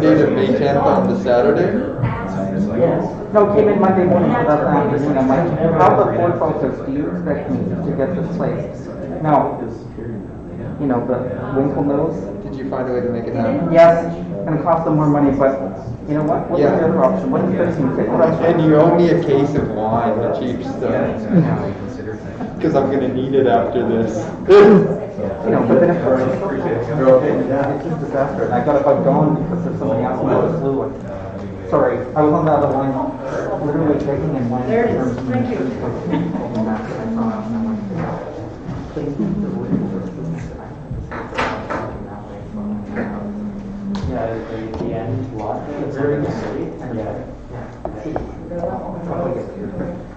Monday to May 10th on the Saturday? No, came in Monday morning, so that's not interesting. I'm like, how the board process do you expect me to get this place? No. You know, the Winkle knows. Did you find a way to make it happen? Yes, it's going to cost them more money, but you know what? What's the other option? What is fixing it? And you owe me a case of wine, the cheap stuff. Because I'm going to need it after this. You know, but then if it's just disaster. And I got a bug gone because there's somebody else who got a flu. Sorry, I was on the other line, literally taking in line. There it is. Thank you. Yeah, the end lot. It's very good. Yeah.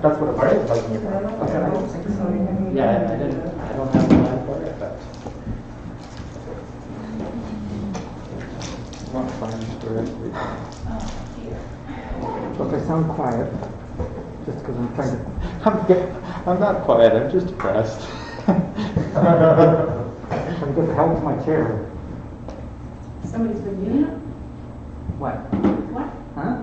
That's what it was like. Yeah, I don't have a plan for it, but. Not fine directly. So if I sound quiet, just because I'm trying to. I'm not quiet, I'm just depressed. I'm trying to get the hell to my chair. Somebody's Virginia? What? What? Huh?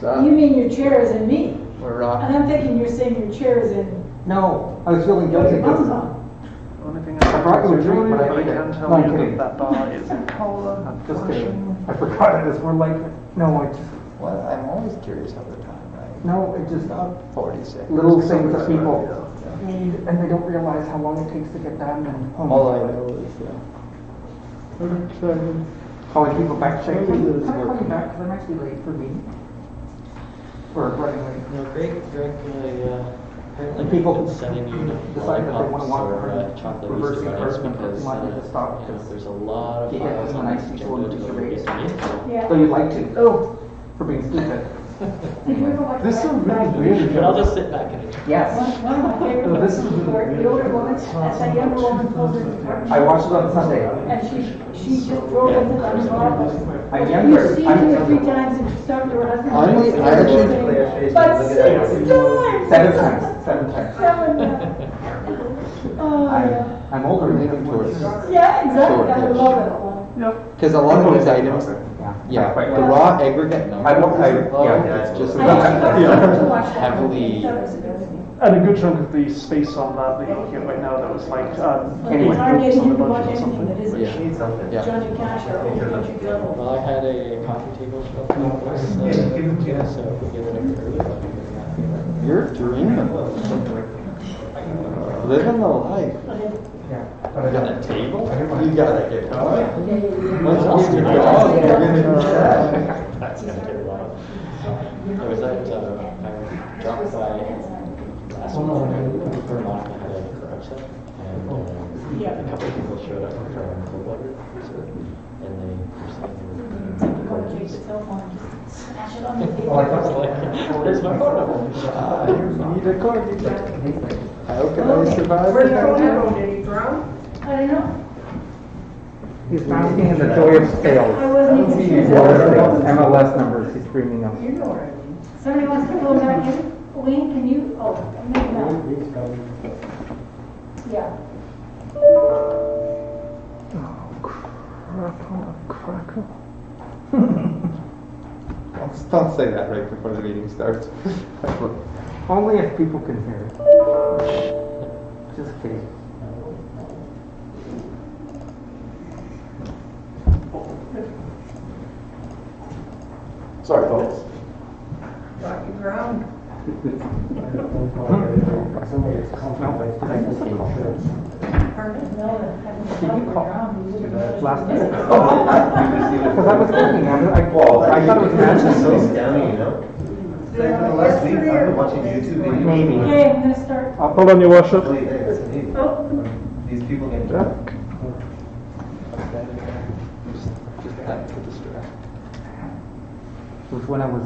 So, You mean your chair is in me? we're And off. I'm thinking you're saying your chair is in. No, I was feeling guilty Your bum's because on. Only thing I brought you a treat, but I ate it. can No, tell I'm you kidding. that bar is in cola and Just flashing. kidding. I forgot it is. We're like, no, I just, Well, I'm always curious how the time, right? no, it just, Not 46. little things that people need and they don't realize how long it takes to get done and. oh my All I God. know is, I'm excited. Calling people back, saying, Maybe can it's I call you working. back because I'm actually late for a meeting? Or running late. No, Greg, apparently And people sending you decide that they want to walk or over chocolate reversing Easter cars bunnies and because might have to stop because there's a lot of you get files some on nice this people agenda and to just get to me. Yeah. So you'd like to, oh, for being stupid. Did you ever watch This is Red really Back? weird. But I'll just sit back and enjoy. Yes. One of my favorite Oh, this is ones where the older woman, as a younger woman pulls her department. I watched it on Sunday. And she just drove into the unbelievable. I'm younger. You've seen I'm her younger. 3 times and she's talking to her husband. I actually- But 6 times! 7 times. 7 times. 7, oh, yeah. I'm older than Leaning towards. Yeah, exactly, I Short-ish. love it. Because a lot of these items, yeah, Quite the raw aggregate number. I won't- it's just I actually got to watch that. heavily. And a good chunk of the space on that that you're looking at right now, that was like, Anyway, eight I'm votes getting on the you to watch budget or anything that something. isn't Yeah. Yeah. Johnny Cash or Country Club. Well, I had a coffee table show up for us, so if we get it up early, I'll be very happy. You're dreaming. Living the life. You got a table? You got a guitar? What's else you got? You're gonna do that? That's gonna take a while. I was at, I dropped by last week, Vermont, I had a garage sale, and a couple of people showed up from cold water, and they were saying they were Take the cell phone and just smash it on the I table. was like, where's my phone number? You need a corgi. How can I survive? Where's your without phone you? number? Did he drown? I don't know. He's basking in the joy of sales. I wasn't even He's sure. all sales, MLS numbers, he's screaming up. You know what I mean. Somebody wants to go back in? Wayne, can you, oh, maybe not. Yeah. Crackle. Don't say that right before the meeting starts. Only if people can hear it. Just kidding. Sorry, folks. Got you ground. Pardon? No, I haven't Did you got call ground. You wouldn't know. last night? Because I was thinking, I thought it was magic. Last week, I've been watching YouTube videos. Maybe. Okay, I'm gonna start. Hold on, your worship. Really, it's amazing. Oh, These people get Jack. Just had to distract. It was when I was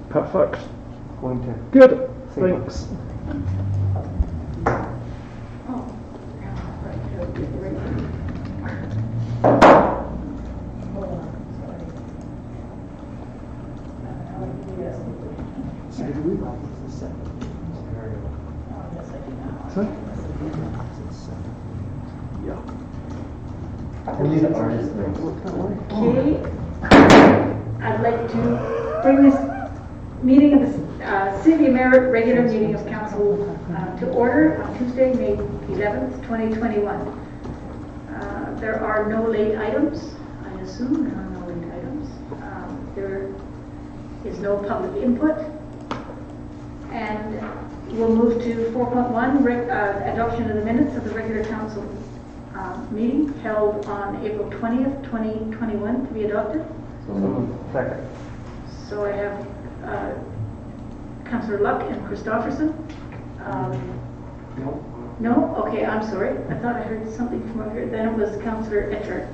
Perfect. going to Good. say Thanks. oh. Right here, right here. Hold on, sorry. Yes. So did we wrap this the second? Oh, yes, I do now. Sorry? We need artists. Okay. I'd like to bring this meeting of the City of Merritt regular meeting of council to order on Tuesday, May 11th, 2021. There are no late items. I assume there are no late items. There is no public input. And we'll move to 4.1, adoption of the minutes of the regular council meeting held on April 20th, 2021 to be adopted. Second. So I have Councillor Luck and Christopherson. No? Okay, I'm sorry. I thought I heard something from over here. Then it was Councillor Etchart.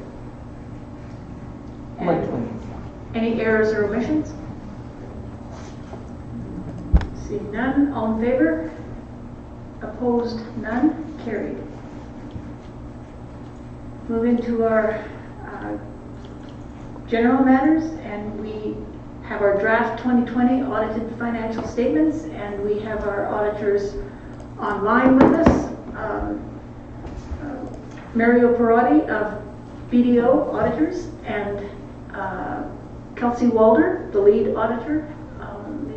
Any errors or omissions? Seeing none, all in favor? Opposed, none, carried. Moving to our general matters, and we have our draft 2020 audited financial statements, and we have our auditors online with us. Mario Perotti of BDO Auditors and Kelsey Walder, the lead auditor,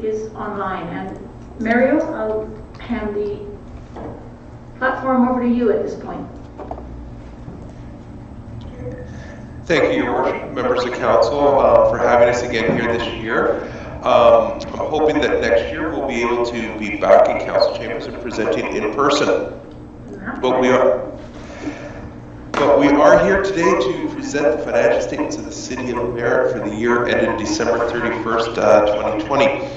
is online. And Mario, I'll hand the platform over to you at this point. Thank you, Your Worship, members of council, for having us again here this year. I'm hoping that next year we'll be able to be back in council chambers and presenting in person. But we are here today to present the financial statements of the City of Merritt for the year ended December 31st, 2020.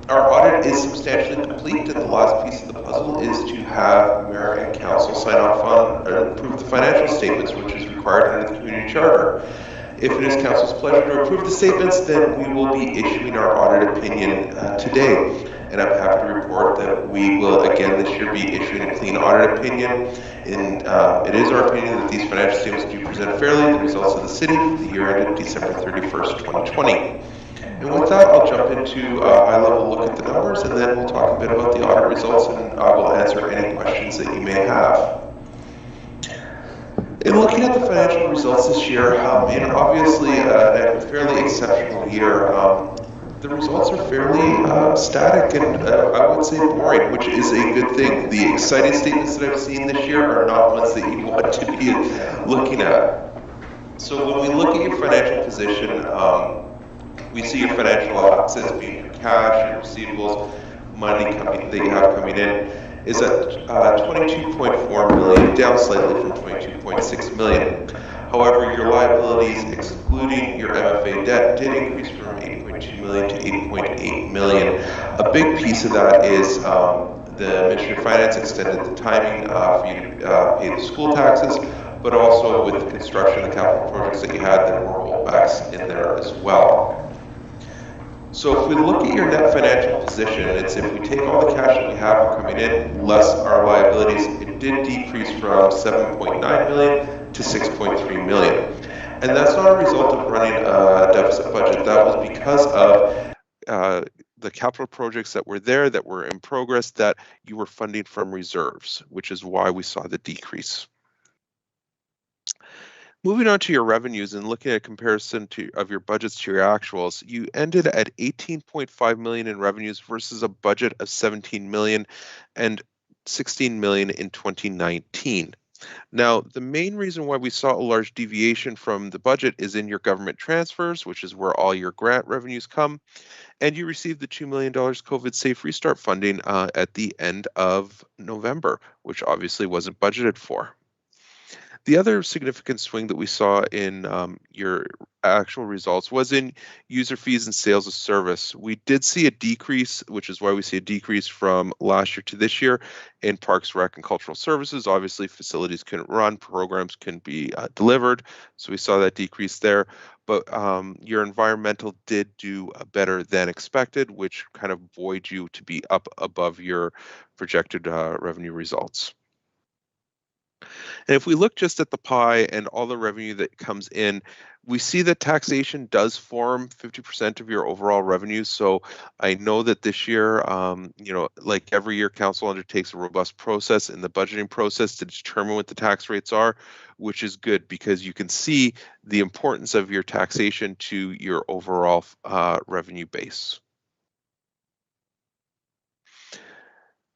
Our audit is substantially complete, and the last piece of the puzzle is to have Mayor and Council sign off on and approve the financial statements, which is required under the Community Charter. If it is Council's pleasure to approve the statements, then we will be issuing our audit opinion today. And I'm happy to report that we will again this year be issuing a clean audit opinion. And it is our opinion that these financial statements do present fairly the results of the city for the year ended December 31st, 2020. And with that, I'll jump into a high-level look at the numbers, and then we'll talk a bit about the audit results, and I will answer any questions that you may have. In looking at the financial results this year, obviously a fairly exceptional year. The results are fairly static and I would say boring, which is a good thing. The exciting statements that I've seen this year are not ones that you want to be looking at. So when we look at your financial position, we see your financial assets being your cash, your receivables, money that you have coming in is at 22.4 million, down slightly from 22.6 million. However, your liabilities, excluding your MFA debt, did increase from 8.2 million to 8.8 million. A big piece of that is the Ministry of Finance extended the timing for you to pay the school taxes, but also with the construction of the capital projects that you had, there were rollbacks in there as well. So if we look at your net financial position, it's if we take all the cash that we have coming in, less our liabilities, it did decrease from 7.9 million to 6.3 million. And that's not a result of running a deficit budget. That was because of the capital projects that were there, that were in progress, that you were funding from reserves, which is why we saw the decrease. Moving on to your revenues and looking at a comparison of your budgets to your actuals, you ended at 18.5 million in revenues versus a budget of 17 million and 16 million in 2019. Now, the main reason why we saw a large deviation from the budget is in your government transfers, which is where all your grant revenues come, and you received the $2 million COVID Safe Restart funding at the end of November, which obviously wasn't budgeted for. The other significant swing that we saw in your actual results was in user fees and sales of service. We did see a decrease, which is why we see a decrease from last year to this year in Parks, Rec, and Cultural Services. Obviously, facilities couldn't run, programs couldn't be delivered, so we saw that decrease there. But your environmental did do better than expected, which kind of buoyed you to be up above your projected revenue results. And if we look just at the pie and all the revenue that comes in, we see that taxation does form 50% of your overall revenue. So I know that this year, like every year, council undertakes a robust process in the budgeting process to determine what the tax rates are, which is good because you can see the importance of your taxation to your overall revenue base.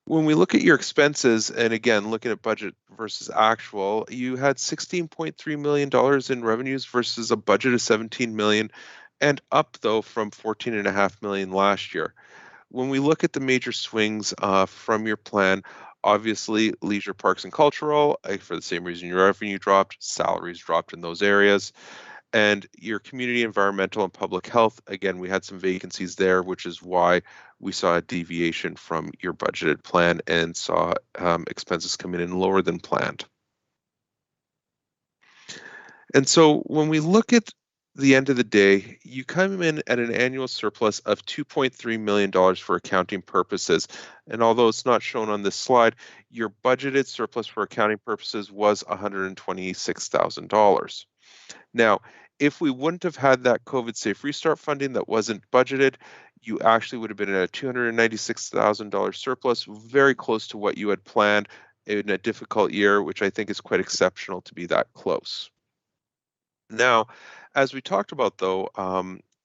When we look at your expenses, and again, looking at budget versus actual, you had $16.3 million in revenues versus a budget of $17 million, and up though from $14.5 million last year. When we look at the major swings from your plan, obviously leisure, parks, and cultural, for the same reason your revenue dropped, salaries dropped in those areas. And your community, environmental, and public health, again, we had some vacancies there, which is why we saw a deviation from your budgeted plan and saw expenses coming in lower than planned. And so when we look at the end of the day, you come in at an annual surplus of $2.3 million for accounting purposes. And although it's not shown on this slide, your budgeted surplus for accounting purposes was $126,000. Now, if we wouldn't have had that COVID Safe Restart funding that wasn't budgeted, you actually would have been at a $296,000 surplus, very close to what you had planned in a difficult year, which I think is quite exceptional to be that close. Now, as we talked about though,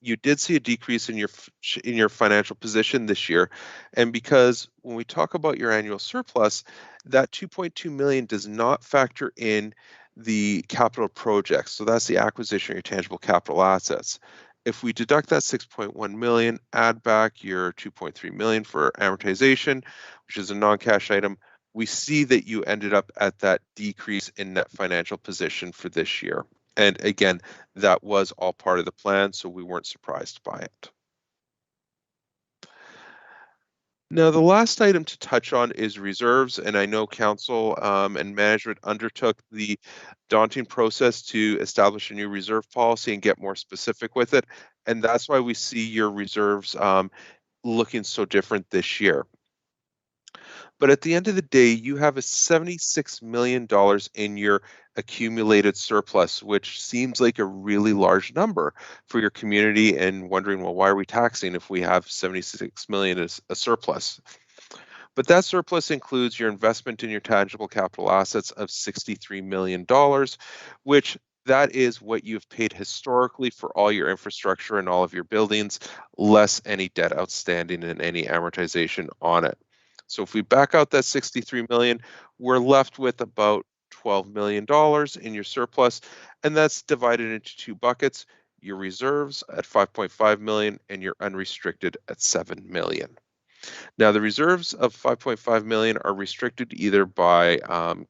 you did see a decrease in your financial position this year, and because when we talk about your annual surplus, that $2.2 million does not factor in the capital projects. So that's the acquisition of your tangible capital assets. If we deduct that 6.1 million, add back your 2.3 million for amortization, which is a non-cash item, we see that you ended up at that decrease in net financial position for this year. And again, that was all part of the plan, so we weren't surprised by it. Now, the last item to touch on is reserves, and I know council and management undertook the daunting process to establish a new reserve policy and get more specific with it, and that's why we see your reserves looking so different this year. But at the end of the day, you have a $76 million in your accumulated surplus, which seems like a really large number for your community, and wondering, well, why are we taxing if we have 76 million as a surplus? But that surplus includes your investment in your tangible capital assets of $63 million, which that is what you've paid historically for all your infrastructure and all of your buildings, less any debt outstanding and any amortization on it. So if we back out that 63 million, we're left with about $12 million in your surplus, and that's divided into two buckets: your reserves at 5.5 million and your unrestricted at 7 million. Now, the reserves of 5.5 million are restricted either by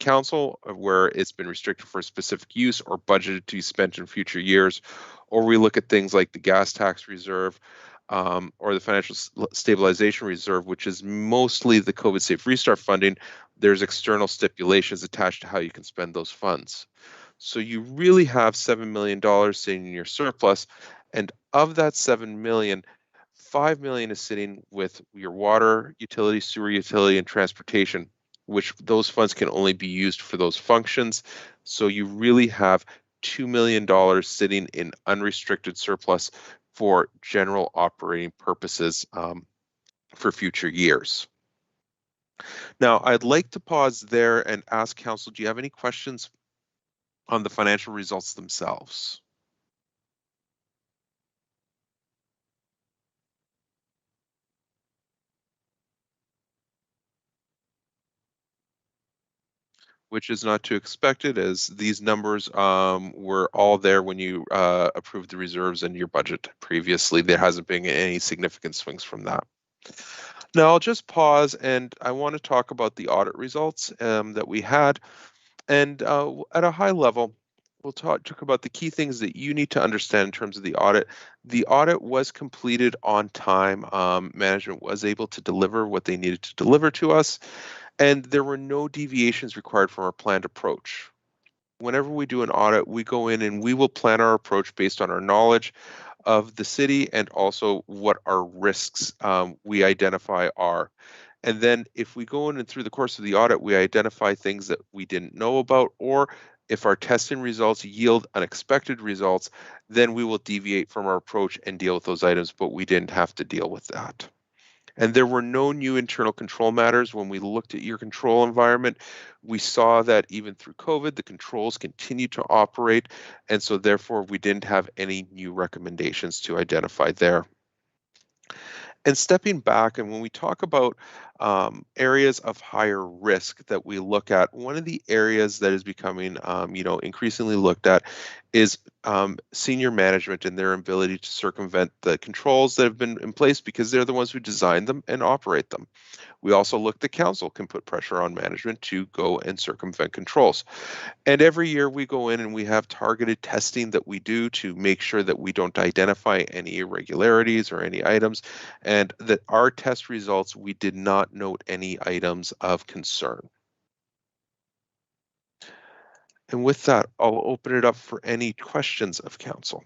council, where it's been restricted for a specific use or budgeted to be spent in future years, or we look at things like the gas tax reserve, or the financial stabilization reserve, which is mostly the COVID Safe Restart funding. There's external stipulations attached to how you can spend those funds. So you really have $7 million sitting in your surplus, and of that $7 million, $5 million is sitting with your water utility, sewer utility, and transportation, which those funds can only be used for those functions. So you really have $2 million sitting in unrestricted surplus for general operating purposes for future years. Now, I'd like to pause there and ask council, do you have any questions on the financial results themselves? Which is not too expected, as these numbers were all there when you approved the reserves in your budget previously. There hasn't been any significant swings from that. Now I'll just pause, and I want to talk about the audit results that we had. And at a high level, we'll talk about the key things that you need to understand in terms of the audit. The audit was completed on time. Management was able to deliver what they needed to deliver to us, and there were no deviations required from our planned approach. Whenever we do an audit, we go in and we will plan our approach based on our knowledge of the city and also what our risks we identify are. And then if we go in and through the course of the audit, we identify things that we didn't know about, or if our testing results yield unexpected results, then we will deviate from our approach and deal with those items, but we didn't have to deal with that. And there were no new internal control matters. When we looked at your control environment, we saw that even through COVID, the controls continued to operate. And so therefore, we didn't have any new recommendations to identify there. And stepping back, and when we talk about areas of higher risk that we look at, one of the areas that is becoming, increasingly looked at is senior management and their ability to circumvent the controls that have been in place because they're the ones who design them and operate them. We also look, the council can put pressure on management to go and circumvent controls. And every year we go in and we have targeted testing that we do to make sure that we don't identify any irregularities or any items, and that our test results, we did not note any items of concern. And with that, I'll open it up for any questions of council.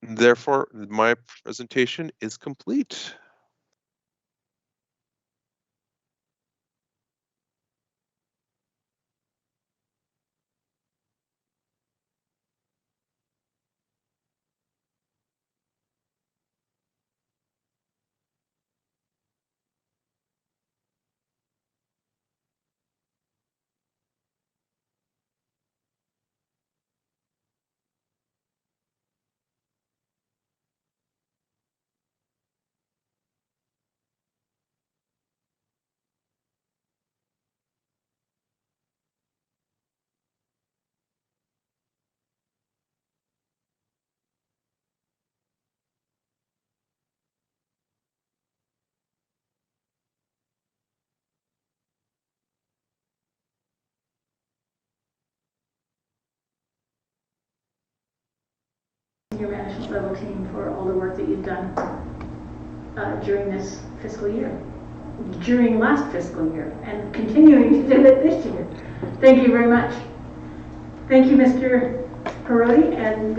Therefore, my presentation is complete. Your management level team for all the work that you've done during this fiscal year, during last fiscal year, and continuing to do it this year. Thank you very much. Thank you, Mr. Perotti and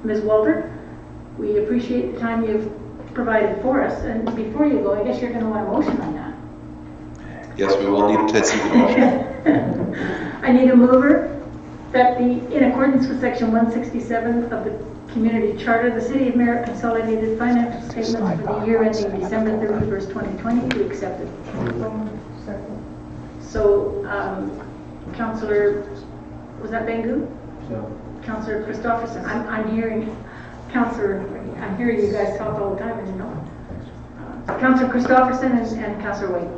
Ms. Walter. We appreciate the time you've provided for us. And before you go, I guess you're going to want a motion on that. Yes, we will need to see the motion. I need a mover that in accordance with section 167 of the Community Charter, the City of Merritt consolidated financial statements for the year ending December 31st, 2020 be accepted. So, Councillor, was that Bengu? No. Councillor Christopherson. I'm hearing Councillor, I'm hearing you guys talk all the time, as you know. Councillor Christopherson and Councillor White.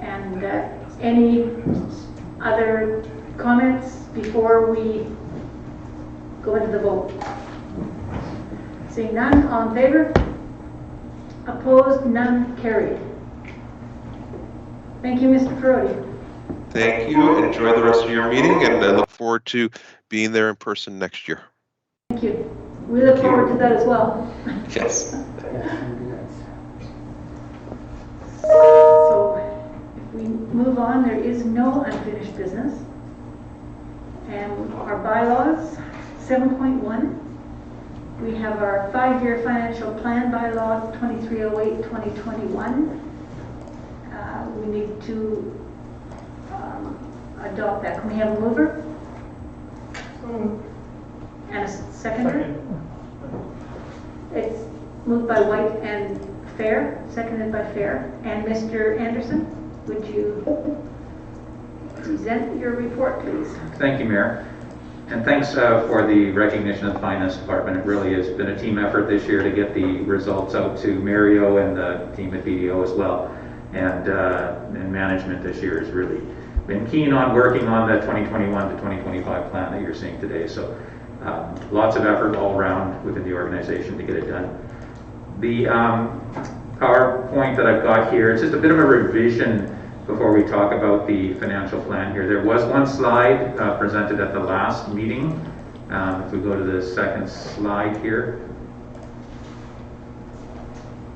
And any other comments before we go into the vote? Seeing none, all in favor? Opposed? None? Carried. Thank you, Mr. Perotti. Thank you. Enjoy the rest of your meeting, and I look forward to being there in person next year. Thank you. We look forward to that as well. Yes. So, if we move on, there is no unfinished business. And our bylaws, 7.1, we have our 5-year financial plan bylaw 2308-2021. We need to adopt that. Can we have a mover? And a seconder? It's moved by White and Fair, seconded by Fair. And Mr. Anderson, would you present your report, please? Thank you, Mayor. And thanks for the recognition of the Finance Department. It really has been a team effort this year to get the results out to Mario and the team at BDO as well. And management this year has really been keen on working on the 2021 to 2025 plan that you're seeing today. So lots of effort all around within the organization to get it done. The PowerPoint that I've got here, it's just a bit of a revision before we talk about the financial plan here. There was one slide presented at the last meeting. If we go to the second slide here.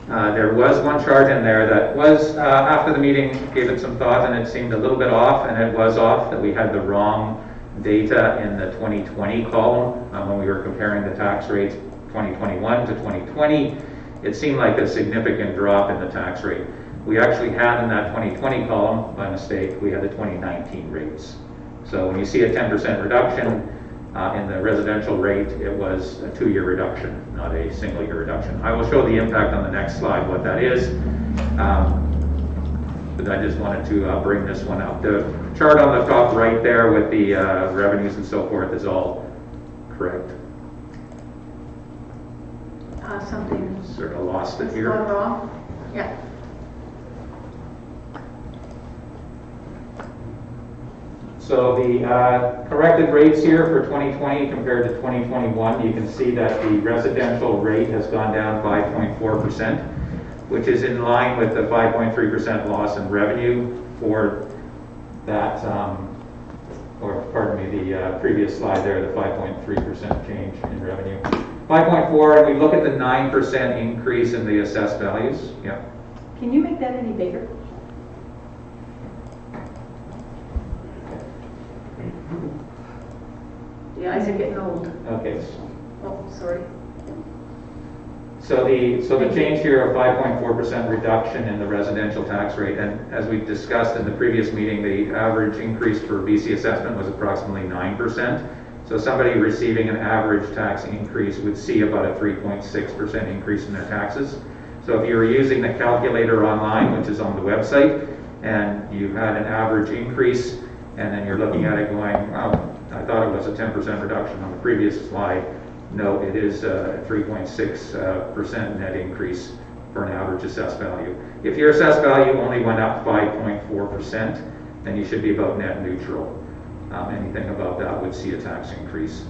There was one chart in there that was, after the meeting, gave it some thought, and it seemed a little bit off, and it was off, that we had the wrong data in the 2020 column when we were comparing the tax rates 2021 to 2020. It seemed like a significant drop in the tax rate. We actually had in that 2020 column, by mistake, we had the 2019 rates. So when you see a 10% reduction in the residential rate, it was a 2-year reduction, not a single year reduction. I will show the impact on the next slide, what that is. But I just wanted to bring this one up. The chart on the top right there with the revenues and so forth is all correct. Something Sort of lost it gone here. wrong? Yeah. So the corrected rates here for 2020 compared to 2021, you can see that the residential rate has gone down 5.4%, which is in line with the 5.3% loss in revenue for that, or pardon me, the previous slide there, the 5.3% change in revenue. 5.4, and we look at the 9% increase in the assessed values. Yeah. Can you make that any bigger? The eyes are getting old. Okay. Oh, sorry. So the change here of 5.4% reduction in the residential tax rate, and as we discussed in the previous meeting, the average increase for BC assessment was approximately 9%. So somebody receiving an average tax increase would see about a 3.6% increase in their taxes. So if you were using the calculator online, which is on the website, and you had an average increase, and then you're looking at it going, wow, I thought it was a 10% reduction on the previous slide. No, it is a 3.6% net increase for an average assessed value. If your assessed value only went up 5.4%, then you should be about net neutral. Anything above that would see a tax increase.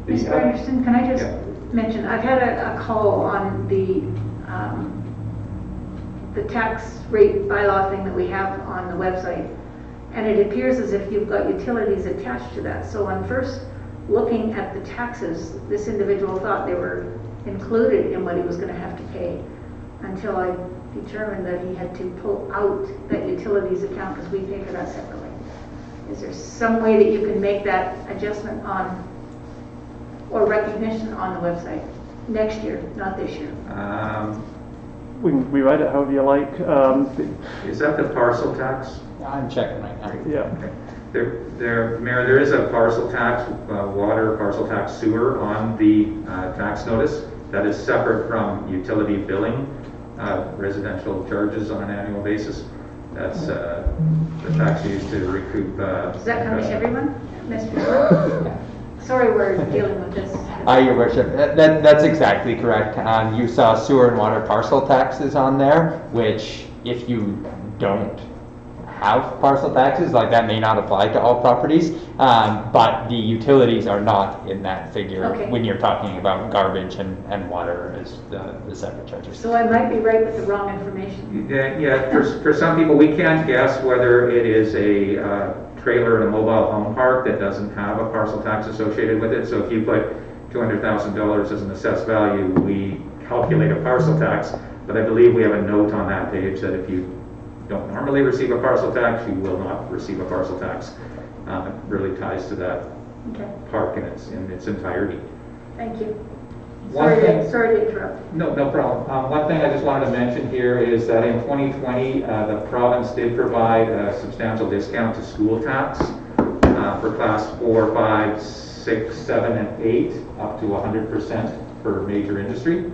Mr. Anderson, can I just mention, I've had a call on the tax rate bylaw thing that we have on the website, and it appears as if you've got utilities attached to that. So on first looking at the taxes, this individual thought they were included in what he was going to have to pay, until I determined that he had to pull out that utilities account because we pay for that separately. Is there some way that you can make that adjustment on, or recognition on the website next year, not this year? We can rewrite it however you like. Is that the parcel tax? I'm checking right now. Yeah. Mayor, there is a parcel tax, water, parcel tax, sewer on the tax notice that is separate from utility billing, residential charges on an annual basis. That's the tax used to recoup. Does that come to everyone, Mr. Sorry, we're dealing with this. Your worship, that's exactly correct. You saw sewer and water parcel taxes on there, which if you don't have parcel taxes, like that may not apply to all properties, but the utilities are not in that figure when you're talking about garbage and water as the separate charges. So I might be right with the wrong information. Yeah, for some people, we can't guess whether it is a trailer in a mobile home park that doesn't have a parcel tax associated with it. So if you put $200,000 as an assessed value, we calculate a parcel tax, but I believe we have a note on that page that if you don't normally receive a parcel tax, you will not receive a parcel tax. It really ties to that park in its entirety. Thank you. Sorry to interrupt. No problem. One thing I just wanted to mention here is that in 2020, the province did provide a substantial discount to school tax for class 4, 5, 6, 7, and 8, up to 100% for major industry.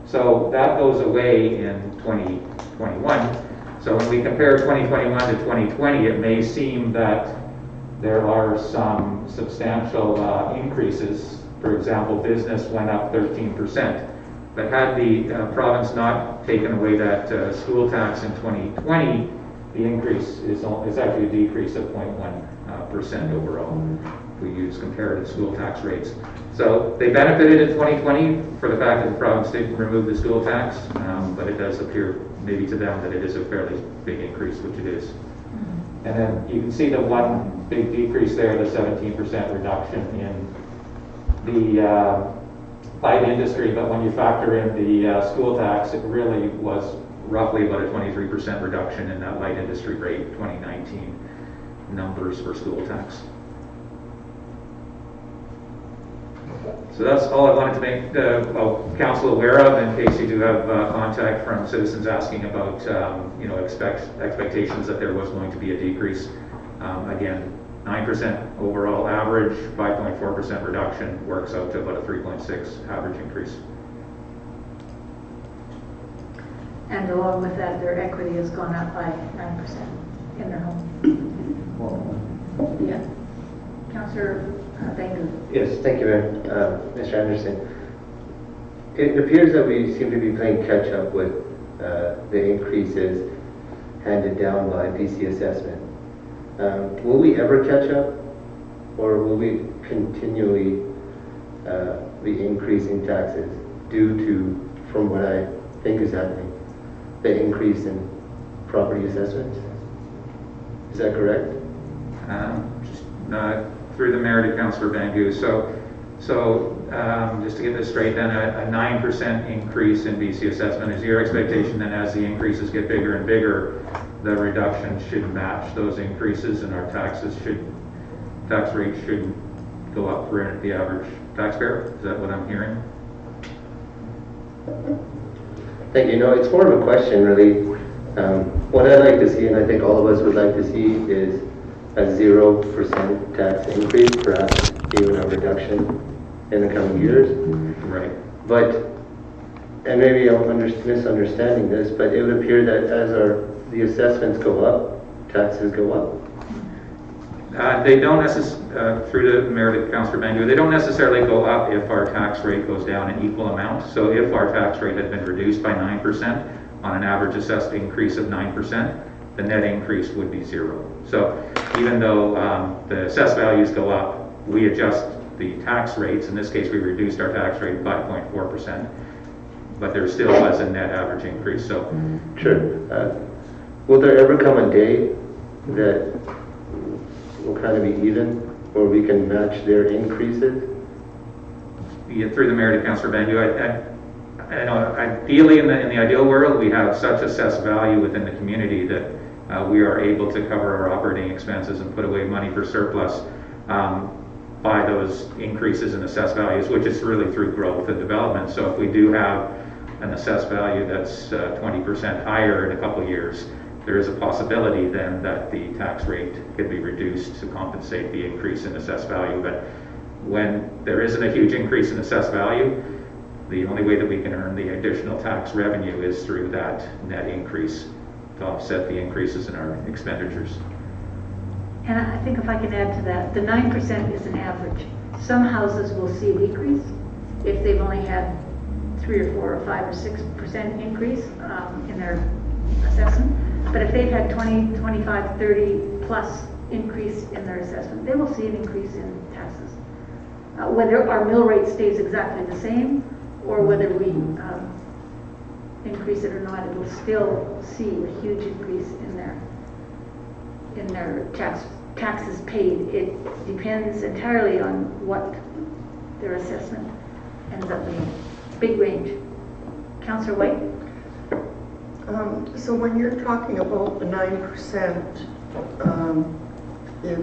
So that goes away in 2021. So when we compare 2021 to 2020, it may seem that there are some substantial increases. For example, business went up 13%. But had the province not taken away that school tax in 2020, the increase is actually a decrease of 0.1% overall if we use comparative school tax rates. So they benefited in 2020 for the fact that the province did remove the school tax, but it does appear maybe to them that it is a fairly big increase, which it is. And then you can see the one big decrease there, the 17% reduction in the light industry, but when you factor in the school tax, it really was roughly about a 23% reduction in that light industry rate, 2019 numbers for school tax. So that's all I wanted to make council aware of, in case you do have contact from citizens asking about, expectations that there was going to be a decrease. Again, 9% overall average, 5.4% reduction works out to about a 3.6 average increase. And along with that, their equity has gone up by 9% in their home. Yeah. Councillor Bangu. Yes, thank you, Mr. Anderson. It appears that we seem to be playing catch up with the increases handed down by BC assessment. Will we ever catch up, or will we continually be increasing taxes due to, from what I think is happening, the increase in property assessments? Is that correct? Through the mayor to Councillor Bangu. So just to get this straight, then a 9% increase in BC assessment is your expectation. Then as the increases get bigger and bigger, the reduction should match those increases, and our tax rate should go up for the average taxpayer. Is that what I'm hearing? Thank you. No, it's more of a question, really. What I'd like to see, and I think all of us would like to see, is a 0% tax increase, perhaps even a reduction in the coming years. Right. But, and maybe I'm misunderstanding this, but it would appear that as the assessments go up, taxes go up. They don't necessarily, through the mayor to Councillor Bangu, they don't necessarily go up if our tax rate goes down an equal amount. So if our tax rate had been reduced by 9% on an average assessed increase of 9%, the net increase would be 0. So even though the assessed values go up, we adjust the tax rates. In this case, we reduced our tax rate 5.4%, but there still was a net average increase. So, sure. Will there ever come a day that will kind of be even, where we can match their increases? Through the mayor to Councillor Bangu, I know ideally in the ideal world, we have such assessed value within the community that we are able to cover our operating expenses and put away money for surplus by those increases in assessed values, which is really through growth and development. So if we do have an assessed value that's 20% higher in a couple of years, there is a possibility then that the tax rate could be reduced to compensate the increase in assessed value. But when there isn't a huge increase in assessed value, the only way that we can earn the additional tax revenue is through that net increase to offset the increases in our expenditures. And I think if I can add to that, the 9% is an average. Some houses will see a decrease if they've only had 3 or 4 or 5 or 6% increase in their assessment. But if they've had 20, 25, 30 plus increase in their assessment, they will see an increase in taxes. Whether our mill rate stays exactly the same or whether we increase it or not, it will still see a huge increase in their taxes paid. It depends entirely on what their assessment ends up being. Big range. Councillor White? So when you're talking about the 9%, if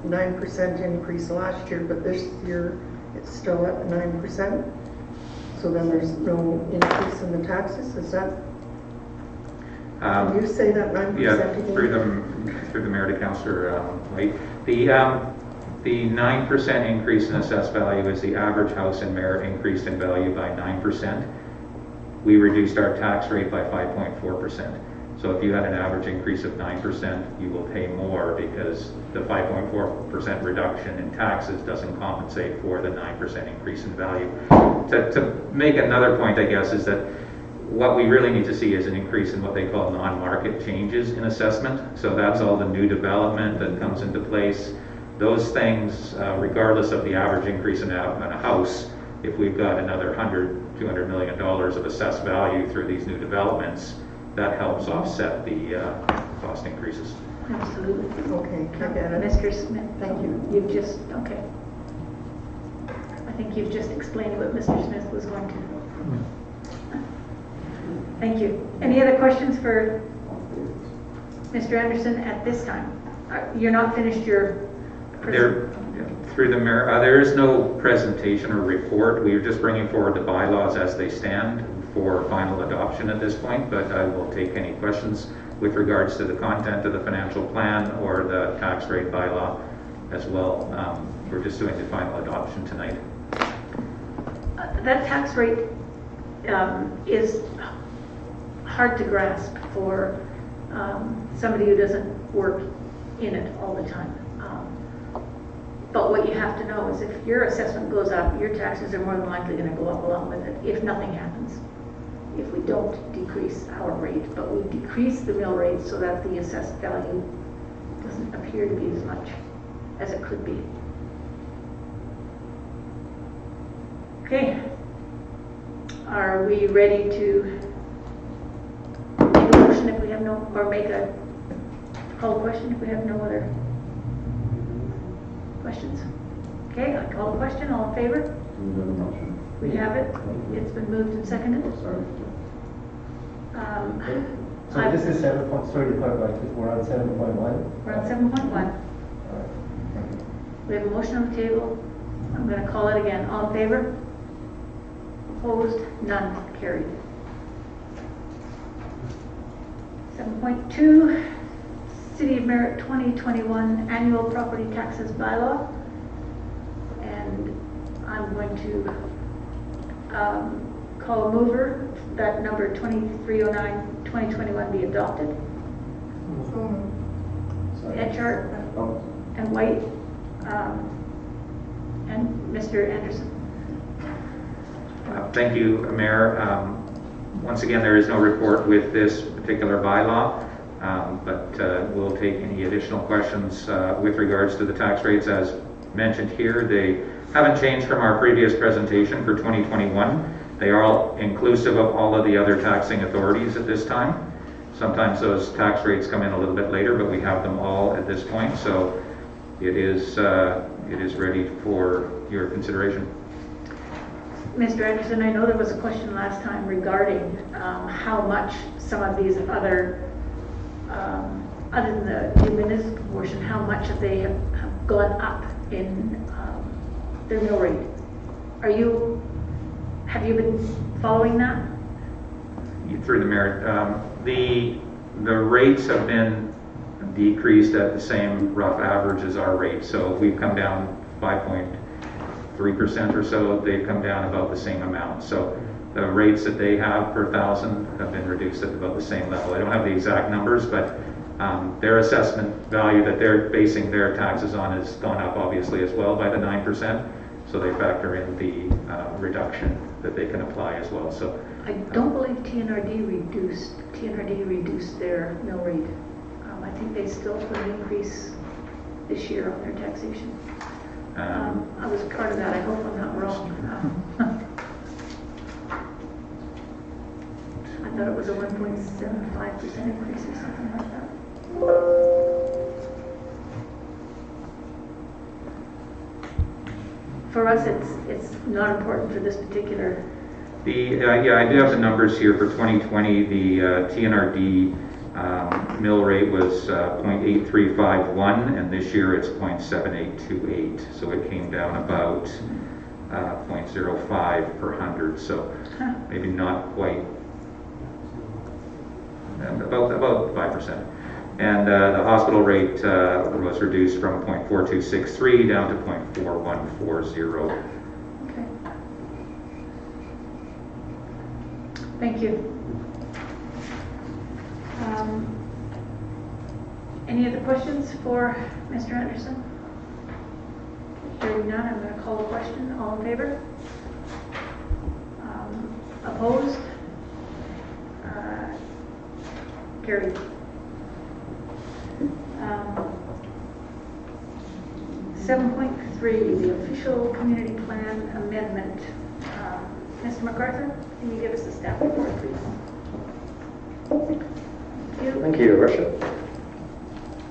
9% increase last year, but this year it's still at 9%, so then there's no increase in the taxes, is that? Can you say that 9%? Yeah, through the mayor to Councillor White. The 9% increase in assessed value is the average house in Merritt increased in value by 9%. We reduced our tax rate by 5.4%. So if you had an average increase of 9%, you will pay more because the 5.4% reduction in taxes doesn't compensate for the 9% increase in value. To make another point, I guess, is that what we really need to see is an increase in what they call non-market changes in assessment. So that's all the new development that comes into place. Those things, regardless of the average increase in a house, if we've got another $200 million of assessed value through these new developments, that helps offset the cost increases. Absolutely. Okay, I get it. Mr. Smith? Thank you. You've just, okay. I think you've just explained what Mr. Smith was going to. Thank you. Any other questions for Mr. Anderson at this time? You're not finished your Through the mayor, there is no presentation or report. We are just bringing forward the bylaws as they stand for final adoption at this point, but I will take any questions with regards to the content of the financial plan or the tax rate bylaw as well. We're just doing the final adoption tonight. That tax rate is hard to grasp for somebody who doesn't work in it all the time. But what you have to know is if your assessment goes up, your taxes are more than likely going to go up along with it if nothing happens. If we don't decrease our rate, but we decrease the mill rate so that the assessed value doesn't appear to be as much as it could be. Okay. Are we ready to make a motion if we have no, or make a call question if we have no other questions? Okay, I call the question. All in favor? We have it. It's been moved and seconded. So this is 7 point, sorry to clarify, we're on 7.1? We're on 7.1. We have a motion on the table. I'm going to call it again. All in favor? Opposed? None. Carried. 7.2, City of Merritt 2021 Annual Property Taxes Bylaw. And I'm going to call a mover that number 2309-2021 be adopted. Etchart and White and Mr. Anderson. Thank you, Mayor. Once again, there is no report with this particular bylaw, but we'll take any additional questions with regards to the tax rates. As mentioned here, they haven't changed from our previous presentation for 2021. They are all inclusive of all of the other taxing authorities at this time. Sometimes those tax rates come in a little bit later, but we have them all at this point, so it is ready for your consideration. Mr. Anderson, I know there was a question last time regarding how much some of these other than the municipal portion, how much they have gone up in their mill rate. Have you been following that? Through the Merritt, the rates have been decreased at the same rough average as our rate. So we've come down 5.3% or so. They've come down about the same amount. So the rates that they have per thousand have been reduced at about the same level. I don't have the exact numbers, but their assessment value that they're basing their taxes on has gone up obviously as well by the 9%. So they factor in the reduction that they can apply as well. So I don't believe TNRD reduced their mill rate. I think they still put an increase this year on their taxation. I was part of that. I hope I'm not wrong. I thought it was a 1.75% increase or something like that. For us, it's not important for this particular. Yeah, I do have the numbers here for 2020. The TNRD mill rate was 0.8351, and this year it's 0.7828. So it came down about 0.05 per 100. So maybe not quite, about 5%. And the hospital rate was reduced from 0.4263 down to 0.4140. Okay. Thank you. Any other questions for Mr. Anderson? Hearing none, I'm going to call the question. All in favor? Opposed? Carried. 7.3, the official community plan amendment. Mr. MacArthur, can you give us a staff report, please? Thank you, Your Worship.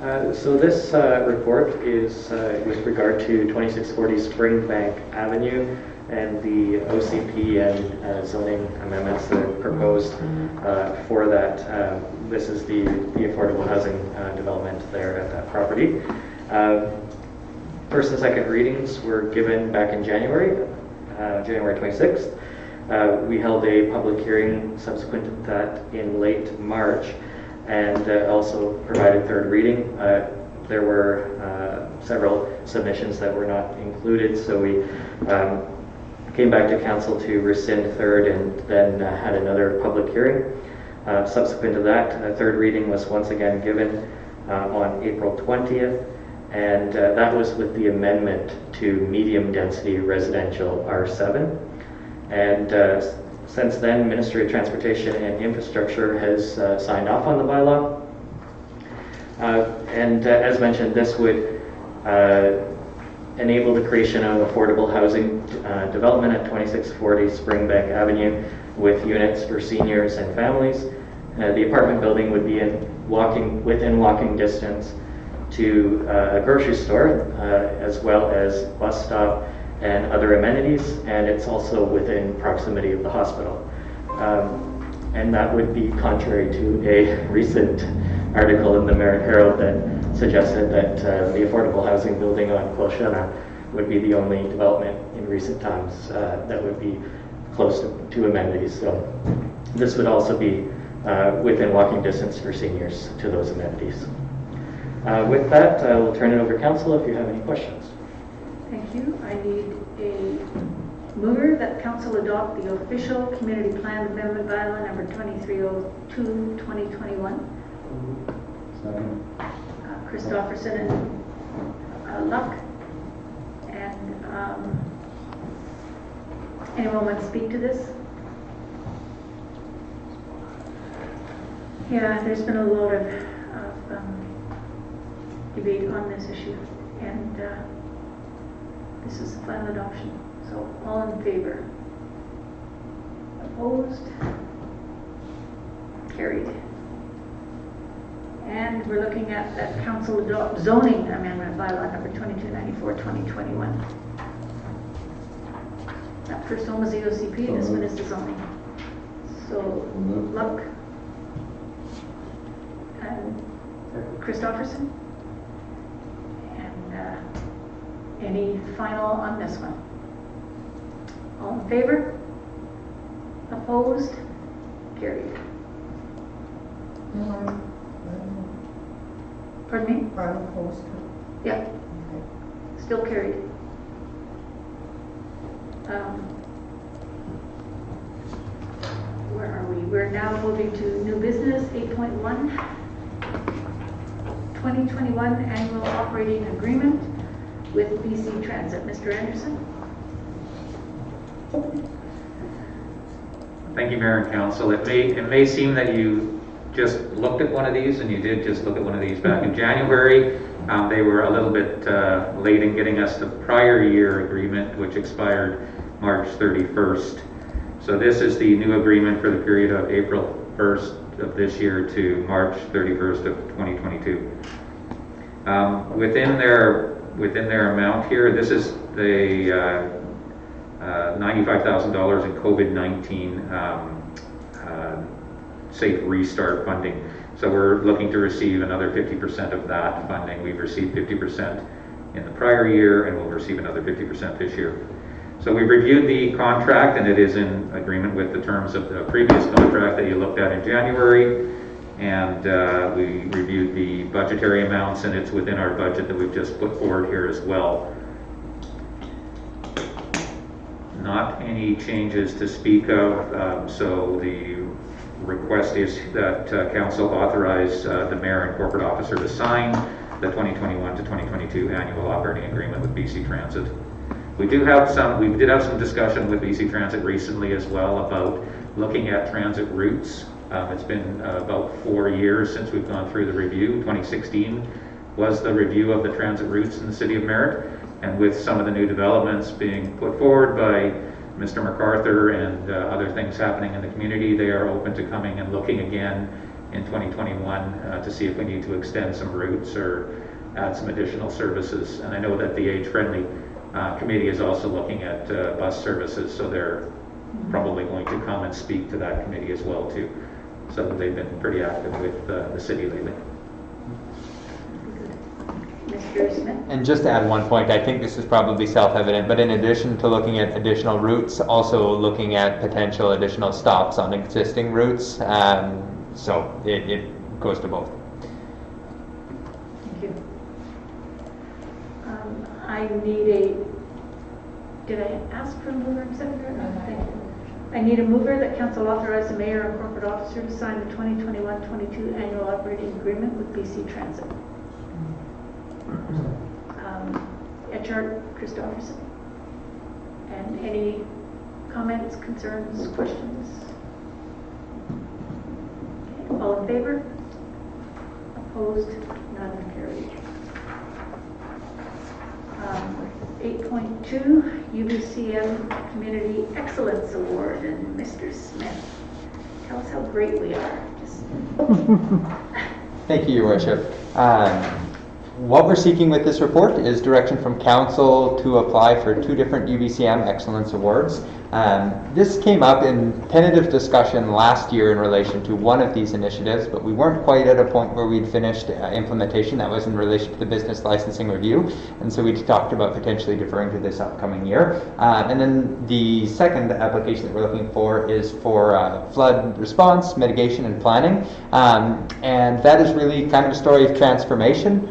So this report is with regard to 2640 Springbank Avenue and the OCP and zoning amendments that are proposed for that. This is the affordable housing development there at that property. First and second readings were given back in January, January 26th. We held a public hearing subsequent to that in late March, and also provided third reading. There were several submissions that were not included, so we came back to council to rescind third and then had another public hearing. Subsequent to that, a third reading was once again given on April 20th, and that was with the amendment to medium density residential R7. And since then, Ministry of Transportation and Infrastructure has signed off on the bylaw. And as mentioned, this would enable the creation of affordable housing development at 2640 Springbank Avenue with units for seniors and families. The apartment building would be within walking distance to a grocery store, as well as bus stop and other amenities, and it's also within proximity of the hospital. And that would be contrary to a recent article in the Merritt Herald that suggested that the affordable housing building on Quilchena would be the only development in recent times that would be close to amenities. So this would also be within walking distance for seniors to those amenities. With that, I will turn it over to council if you have any questions. Thank you. I need a mover that council adopt the official community plan amendment bylaw number 2302, 2021. Christopherson and Luck. And anyone want to speak to this? Yeah, there's been a lot of debate on this issue, and this is the final adoption. So all in favor? Opposed? Carried. And we're looking at that council adopt zoning amendment bylaw number 2294, 2021. That first one was the OCP, this one is the zoning. So Luck and Christopherson. And any final on this one? All in favor? Opposed? Carried. Pardon me? I'm opposed to. Yeah. Still carried. Where are we? We're now moving to new business 8.1. 2021 annual operating agreement with BC Transit. Mr. Anderson? Thank you, Mayor and Council. It may seem that you just looked at one of these, and you did just look at one of these back in January. They were a little bit late in getting us the prior year agreement, which expired March 31st. So this is the new agreement for the period of April 1st of this year to March 31st of 2022. Within their amount here, this is the $95,000 in COVID-19 Safe Restart funding. So we're looking to receive another 50% of that funding. We've received 50% in the prior year, and we'll receive another 50% this year. So we reviewed the contract, and it is in agreement with the terms of the previous contract that you looked at in January. And we reviewed the budgetary amounts, and it's within our budget that we've just put forward here as well. Not any changes to speak of, so the request is that council authorize the mayor and corporate officer to sign the 2021 to 2022 annual operating agreement with BC Transit. We did have some discussion with BC Transit recently as well about looking at transit routes. It's been about 4 years since we've gone through the review. 2016 was the review of the transit routes in the city of Merritt, and with some of the new developments being put forward by Mr. MacArthur and other things happening in the community, they are open to coming and looking again in 2021 to see if we need to extend some routes or add some additional services. And I know that the age-friendly committee is also looking at bus services, so they're probably going to come and speak to that committee as well too. So they've been pretty active with the city lately. Mr. Smith? And just to add one point, I think this is probably self-evident, but in addition to looking at additional routes, also looking at potential additional stops on existing routes. So it goes to both. Thank you. I need did I ask for a mover and seconder? No, thank you. I need a mover that council authorize the mayor and corporate officer to sign the 2021-22 annual operating agreement with BC Transit. Echart Christopherson. And any comments, concerns, questions? Okay. All in favor? Opposed? None carried. 8.2 UBCM Community Excellence Award, and Mr. Smith, tell us how great we are. Thank you, Your Worship. What we're seeking with this report is direction from Council to apply for 2 different UBCM Excellence Awards. This came up in tentative discussion last year in relation to one of these initiatives, but we weren't quite at a point where we'd finished implementation. That was in relation to the business licensing review, and so we talked about potentially deferring to this upcoming year. And then the second application that we're looking for is for flood response, mitigation, and planning. And that is really kind of a story of transformation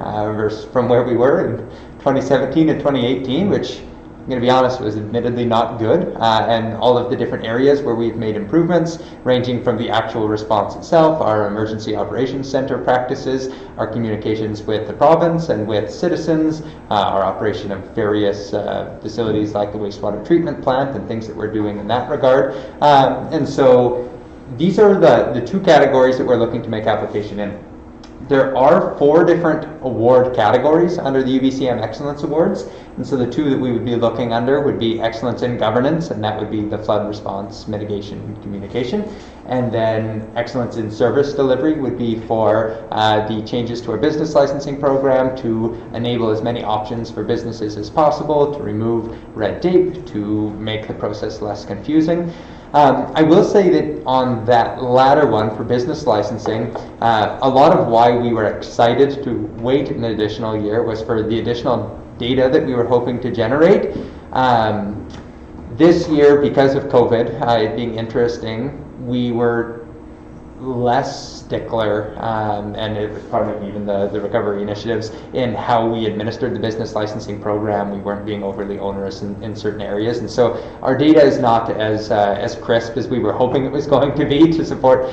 from where we were in 2017 and 2018, which, I'm going to be honest, was admittedly not good, and all of the different areas where we've made improvements, ranging from the actual response itself, our emergency operations center practices, our communications with the province and with citizens, our operation of various facilities like the wastewater treatment plant and things that we're doing in that regard. And so these are the 2 categories that we're looking to make application in. There are 4 different award categories under the UBCM Excellence Awards, and so the 2 that we would be looking under would be Excellence in Governance, and that would be the flood response, mitigation, and communication. And then Excellence in Service Delivery would be for the changes to our business licensing program to enable as many options for businesses as possible, to remove red tape, to make the process less confusing. I will say that on that latter one for business licensing, a lot of why we were excited to wait an additional year was for the additional data that we were hoping to generate. This year, because of COVID, it being interesting, we were less stickler, and it was part of even the recovery initiatives, in how we administered the business licensing program. We weren't being overly onerous in certain areas, and so our data is not as crisp as we were hoping it was going to be to support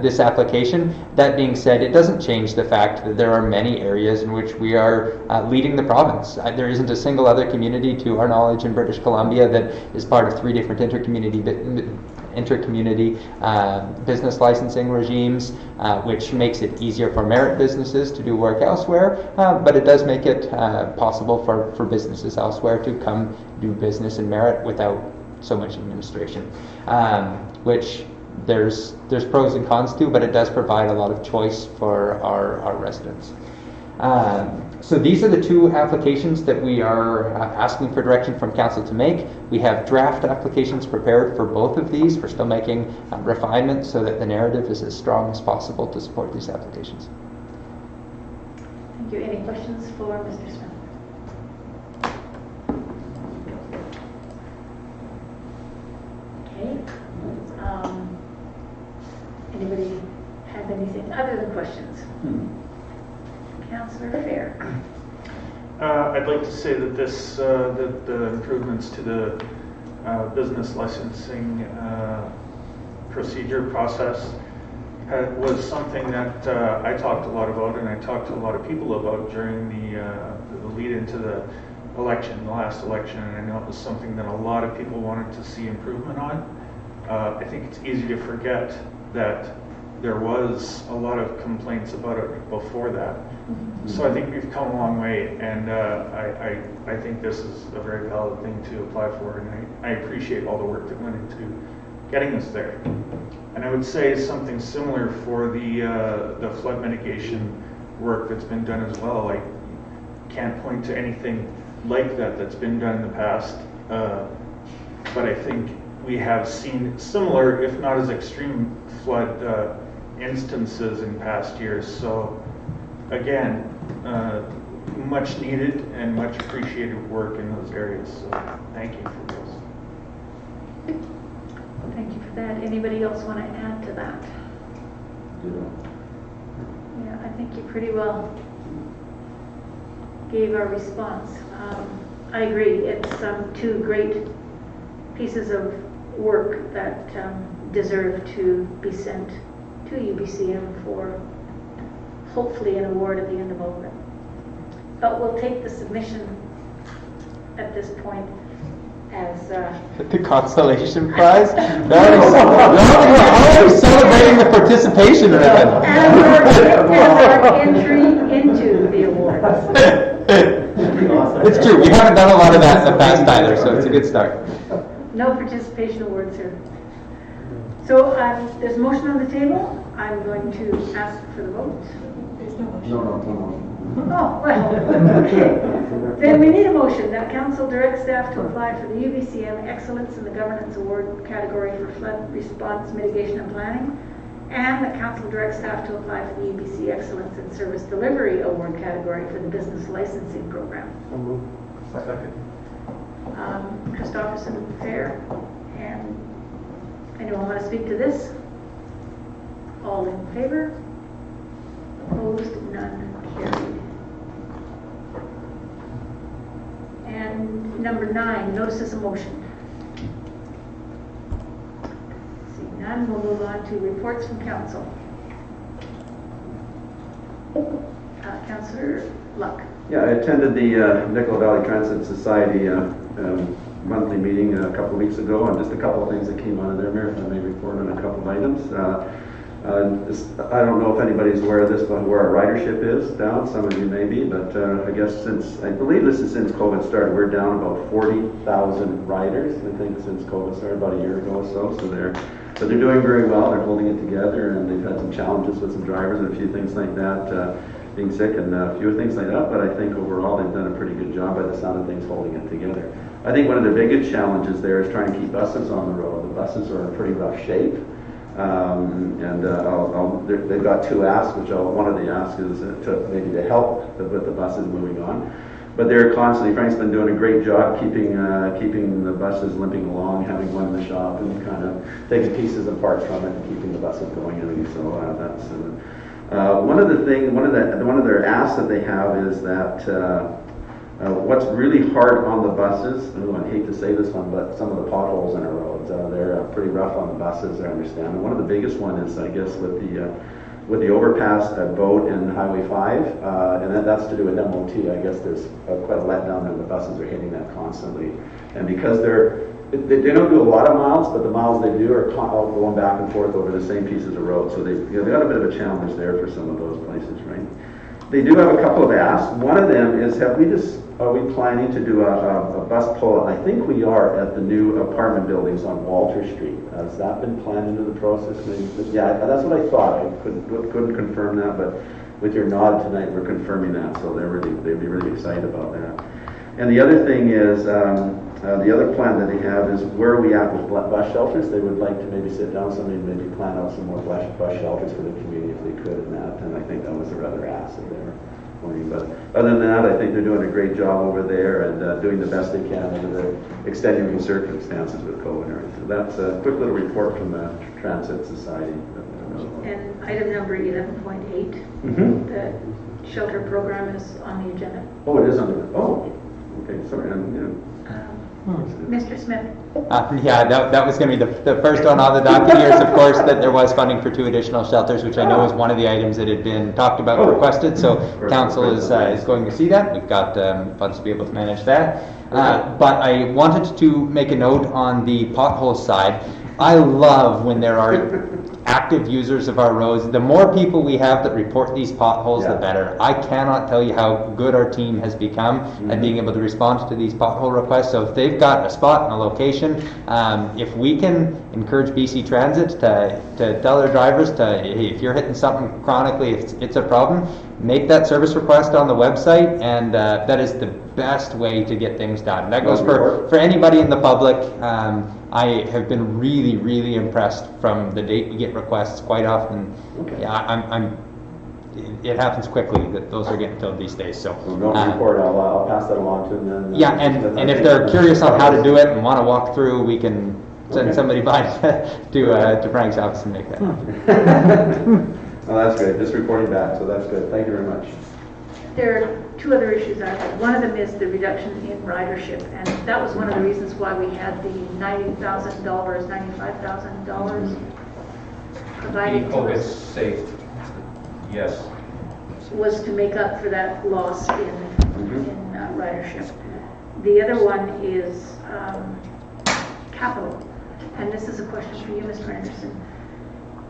this application. That being said, it doesn't change the fact that there are many areas in which we are leading the province. There isn't a single other community, to our knowledge, in British Columbia that is part of 3 different intercommunity business licensing regimes, which makes it easier for Merritt businesses to do work elsewhere, but it does make it possible for businesses elsewhere to come do business in Merritt without so much administration, which there's pros and cons to, but it does provide a lot of choice for our residents. So these are the 2 applications that we are asking for direction from Council to make. We have draft applications prepared for both of these. We're still making refinements so that the narrative is as strong as possible to support these applications. Thank you. Any questions for Mr. Smith? Okay. Anybody have anything other than questions? Councillor Fair. I'd like to say that that the improvements to the business licensing procedure process was something that I talked a lot about, and I talked to a lot of people about during the lead into the last election, and I know it was something that a lot of people wanted to see improvement on. I think it's easy to forget that there was a lot of complaints about it before that. So I think we've come a long way, and I think this is a very valid thing to apply for, and I appreciate all the work that went into getting us there. And I would say something similar for the flood mitigation work that's been done as well. I can't point to anything like that that's been done in the past, but I think we have seen similar, if not as extreme, flood instances in past years. So again, much needed and much appreciated work in those areas. So thank you for this. Thank you for that. Anybody else want to add to that? Yeah, I think you pretty well gave our response. I agree. It's two great pieces of work that deserve to be sent to UBCM for hopefully an award at the end of all of it. But we'll take the submission at this point as The consolation prize? We're already celebrating the participation ribbon. as our entry into the award. It's true, we haven't done a lot of that in the past either, so it's a good start. No participation awards here. So there's a motion on the table. I'm going to ask for the vote. Oh, well, okay. Then we need a motion that council directs staff to apply for the UBCM Excellence in the Governance Award category for flood response mitigation and planning, and that council directs staff to apply for the UBC Excellence in Service Delivery Award category for the business licensing program. Second. Christopherson, Fair, and anyone want to speak to this? All in favor? Opposed? None. Carried. And number 9, notices of motion. Seeing none, we'll move on to reports from council. Councillor Luck. Yeah, I attended the Nickel Valley Transit Society monthly meeting a couple of weeks ago, and just a couple of things that came out of there. Merritt, I may report on a couple of items. I don't know if anybody's aware of this, but where our ridership is down. Some of you may be, but I guess I believe this is since COVID started, we're down about 40,000 riders. I think since COVID started about a year ago or so. But they're doing very well. They're holding it together, and they've had some challenges with some drivers and a few things like that, being sick and a few things like that. But I think overall they've done a pretty good job by the sound of things holding it together. I think one of the biggest challenges there is trying to keep buses on the road. The buses are in pretty rough shape. They've got 2 asks, which one of the asks is to help with the buses moving on. But they're constantly, Frank's been doing a great job keeping the buses limping along, having one in the shop and kind of taking pieces and parts from it and keeping the buses going. And so that's one of their asks that they have is that what's really hard on the buses, I hate to say this one, but some of the potholes in our roads, they're pretty rough on the buses, I understand. And one of the biggest one is, I guess, with the overpass at Boat and Highway 5, and that's to do with MOT. I guess there's quite a letdown and the buses are hitting that constantly. And because they don't do a lot of miles, but the miles they do are all going back and forth over the same pieces of road. So they've got a bit of a challenge there for some of those places, right? They do have a couple of asks. One of them is, are we planning to do a bus pull? I think we are at the new apartment buildings on Walter Street. Has that been planned into the process? Yeah, that's what I thought. I couldn't confirm that, but with your nod tonight, we're confirming that. So they'd be really excited about that. And the other thing is, the other plan that they have is where are we at with bus shelters? They would like to maybe sit down, somebody maybe plan out some more bus shelters for the community if they could in that. And I think that was their other ask that they were wanting. But other than that, I think they're doing a great job over there and doing the best they can under the extenuating circumstances with COVID and everything. So that's a quick little report from the Transit Society. And item number 11.8, the shelter program is on the agenda. Oh, it is on the, okay, sorry. Mr. Smith. Yeah, that was going to be the first one on the docket here is, of course, that there was funding for 2 additional shelters, which I know is one of the items that had been talked about and requested. So council is going to see that. We've got funds to be able to manage that. But I wanted to make a note on the pothole side. I love when there are active users of our roads. The more people we have that report these potholes, the Yeah. better. I cannot tell you how good our team has become at being able to respond to these pothole requests. So if they've got a spot and a location, if we can encourage BC Transit to tell their drivers hey, if you're hitting something chronically, it's a problem, make that service request on the website, and that is the best way to get things done. That goes for anybody in the public. I have been really, really impressed from the date we get requests quite often. Okay. Yeah, it happens quickly that those are getting filled these days, so. We're going to report, I'll pass that along to them then. Yeah, and if they're curious on how to do it and want to walk through, we can send somebody by to Frank's office and make that happen. Well, that's great, just reporting back, so that's good, thank you very much. There are two other issues I have. One of them is the reduction in ridership, and that was one of the reasons why we had the $90,000, $95,000 provided to us, safe, yes. was to make up for that loss in ridership. The other one is capital, and this is a question for you, Mr. Anderson.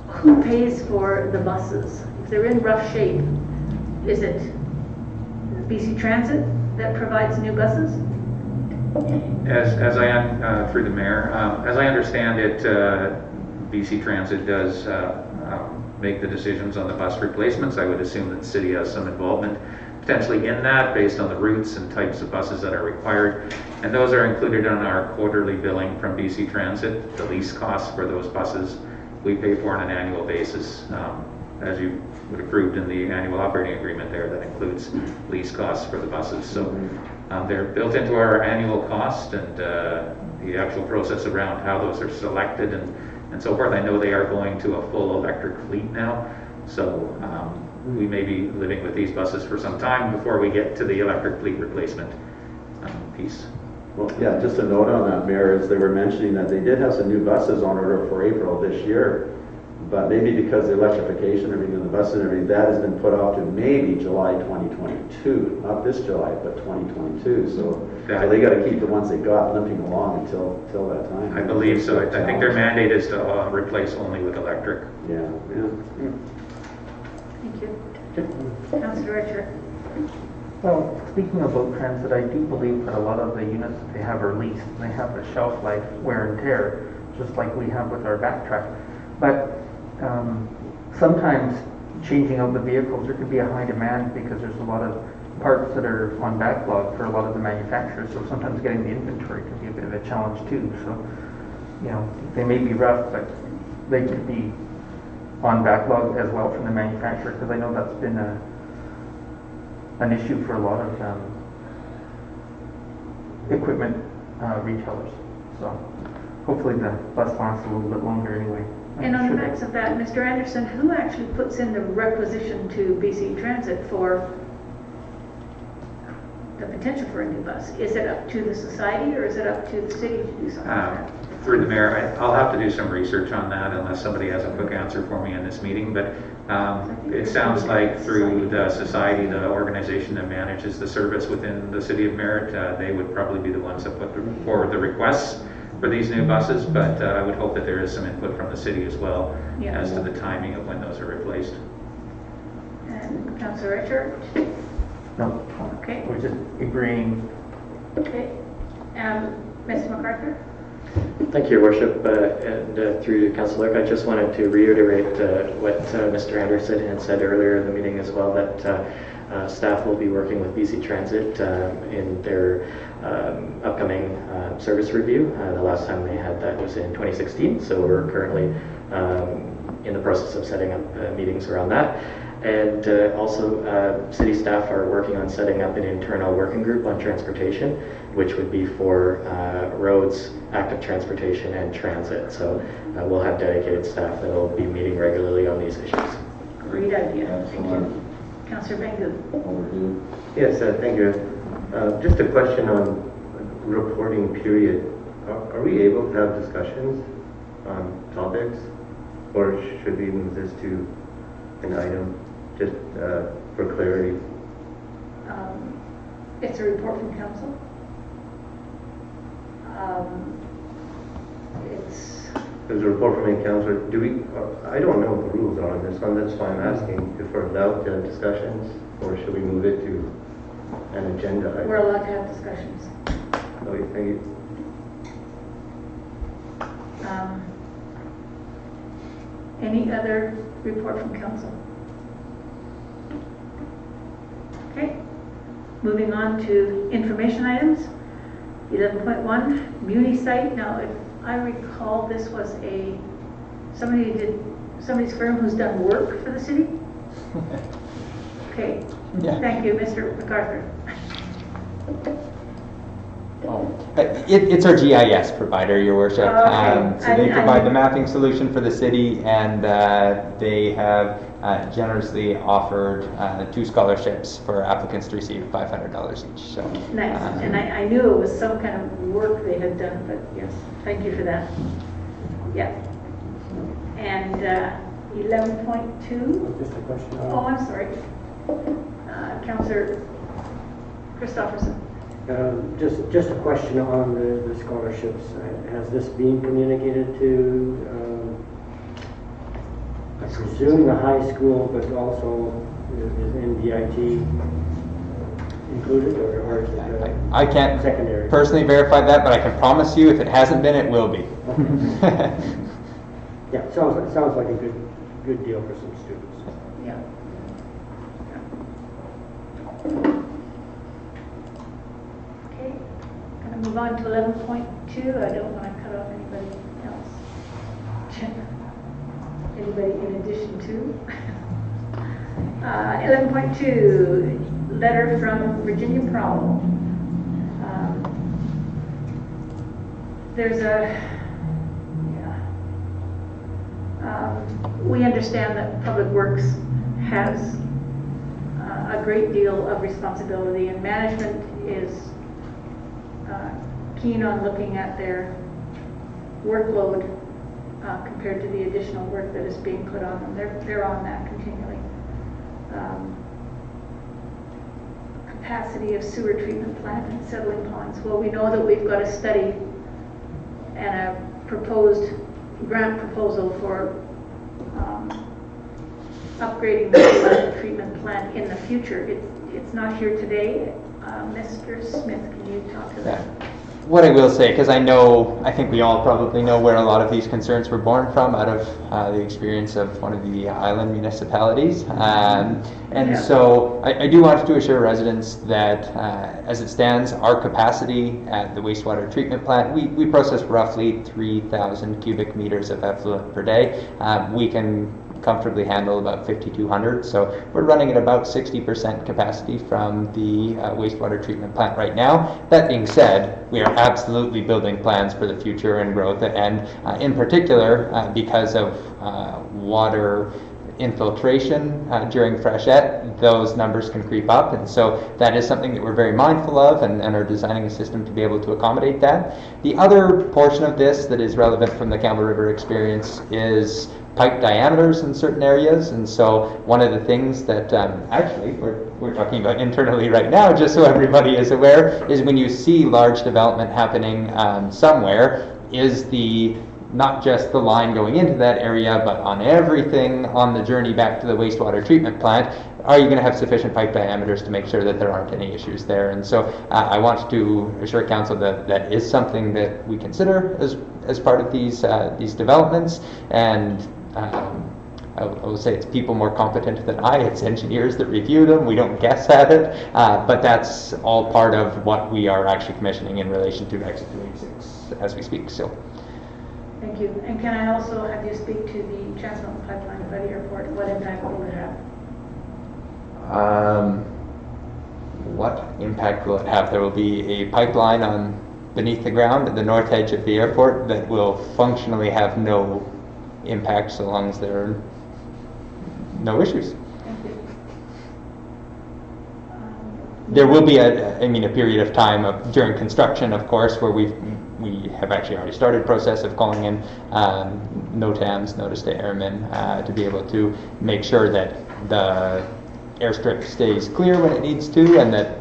Who pays for the buses? If they're in rough shape, is it BC Transit that provides new buses? As I am, through the mayor, as I understand it, BC Transit does make the decisions on the bus replacements. I would assume that the city has some involvement potentially in that based on the routes and types of buses that are required. And those are included on our quarterly billing from BC Transit. The lease costs for those buses we pay for on an annual basis. As you would approved in the annual operating agreement there, that includes lease costs for the buses. So they're built into our annual cost, and the actual process around how those are selected and so forth. I know they are going to a full electric fleet now, so we may be living with these buses for some time before we get to the electric fleet replacement piece. Well, yeah, just a note on that, Mayor, is they were mentioning that they did have some new buses on order for April this year, but maybe because the electrification, everything in the buses and everything, that has been put off to maybe July 2022, not this July, but 2022. So they got to keep the ones they got limping along until that time. I believe so. I think their mandate is to replace only with electric. Yeah. Thank you. Councillor Richard. Well, speaking of boat transit, I do believe that a lot of the units that they have are leased. They have a shelf life, wear and tear, just like we have with our backtrack. But sometimes changing out the vehicles, there could be a high demand because there's a lot of parts that are on backlog for a lot of the manufacturers. So sometimes getting the inventory can be a bit of a challenge too. So, you know, they may be rough, but they could be on backlog as well from the manufacturer, because I know that's been an issue for a lot of equipment retailers. So hopefully the bus lasts a little bit longer anyway. And on the backs of that, Mr. Anderson, who actually puts in the requisition to BC Transit for the potential for a new bus? Is it up to the society, or is it up to the city to do something like that? Through the mayor, I'll have to do some research on that unless somebody has a quick answer for me in this meeting. But it sounds like through the society, the organization that manages the service within the city of Merritt, they would probably be the ones that put forward the requests for these new buses. But I would hope that there is some input from the city as well as to the timing of when those are replaced. And Councillor Richard? No. Okay. We're just agreeing. Okay. Mr. MacArthur? Thank you, Your Worship, and through Councillor, I just wanted to reiterate what Mr. Anderson had said earlier in the meeting as well, that staff will be working with BC Transit in their upcoming service review. The last time they had that was in 2016, so we're currently in the process of setting up meetings around that. And also, city staff are working on setting up an internal working group on transportation, which would be for roads, active transportation, and transit. So we'll have dedicated staff that will be meeting regularly on these issues. Great idea. Thank you. Councillor Bengu. Yes, thank you. Just a question on reporting period. Are we able to have discussions on topics, or should we move this to an item just for clarity? It's a report from council. There's a report from a councillor. Do we, I don't know what the rules are on this one, that's why I'm asking if we're allowed to have discussions, or should we move it to an agenda item? We're allowed to have discussions. Okay, thank you. Any other report from council? Okay, moving on to information items. 11.1, Munisight. Now, if I recall, this was somebody's firm who's done work for the city? Okay, Yeah. thank you, Mr. MacArthur. It's our GIS provider, Your Worship. Okay. So they provide the mapping solution for the city, and they have generously offered 2 scholarships for applicants to receive $500 each. So Nice, and I knew it was some kind of work they had done, but yes, thank you for that. Yeah. And 11.2, Just a question. oh, I'm sorry. Councillor Christopherson. Just a question on the scholarships. Has this been communicated to, I presume the high school, but also is NDIT included, or is it I can't secondary? personally verify that, but I can promise you if it hasn't been, it will be. Okay. Yeah, sounds like a good deal for some students. Yeah. Okay, gonna move on to 11.2. I don't want to cut off anybody else. Anybody in addition to? 11.2, letter from Virginia Prowal. There's we understand that Public Works has a great deal of responsibility, and management is keen on looking at their workload compared to the additional work that is being put on them. They're on that continually. Capacity of sewer treatment plant and settling ponds. Well, we know that we've got a study and a proposed grant proposal for upgrading the sewer treatment plant in the future. It's not here today. Mr. Smith, can you talk to that? What I will say, because I think we all probably know where a lot of these concerns were born from, out of the experience of one of the island municipalities. So I do want to assure residents that as it stands, our capacity at the wastewater treatment plant, we process roughly 3,000 cubic meters of effluent per day. We can comfortably handle about 5,200. So we're running at about 60% capacity from the wastewater treatment plant right now. That being said, we are absolutely building plans for the future and growth, and in particular, because of water infiltration during freshet, those numbers can creep up, and so that is something that we're very mindful of, and are designing a system to be able to accommodate that. The other portion of this that is relevant from the Campbell River experience is pipe diameters in certain areas, and so one of the things that actually we're talking about internally right now, just so everybody is aware, is when you see large development happening somewhere, is not just the line going into that area, but on everything on the journey back to the wastewater treatment plant, are you going to have sufficient pipe diameters to make sure that there aren't any issues there? And so I want to assure council that that is something that we consider as part of these developments, and I will say it's people more competent than I. It's engineers that review them. We don't guess at it, but that's all part of what we are actually commissioning in relation to Exit 286 as we speak. So. Thank you. And can I also have you speak to the Trans Mountain pipeline by the airport? What impact will it have? What impact will it have? There will be a pipeline beneath the ground at the north edge of the airport that will functionally have no impact so long as there are no issues. Thank you. There will be a period of time during construction, of course, where we have actually already started process of calling in NOTAMs, notice to airmen, to be able to make sure that the airstrip stays clear when it needs to, and that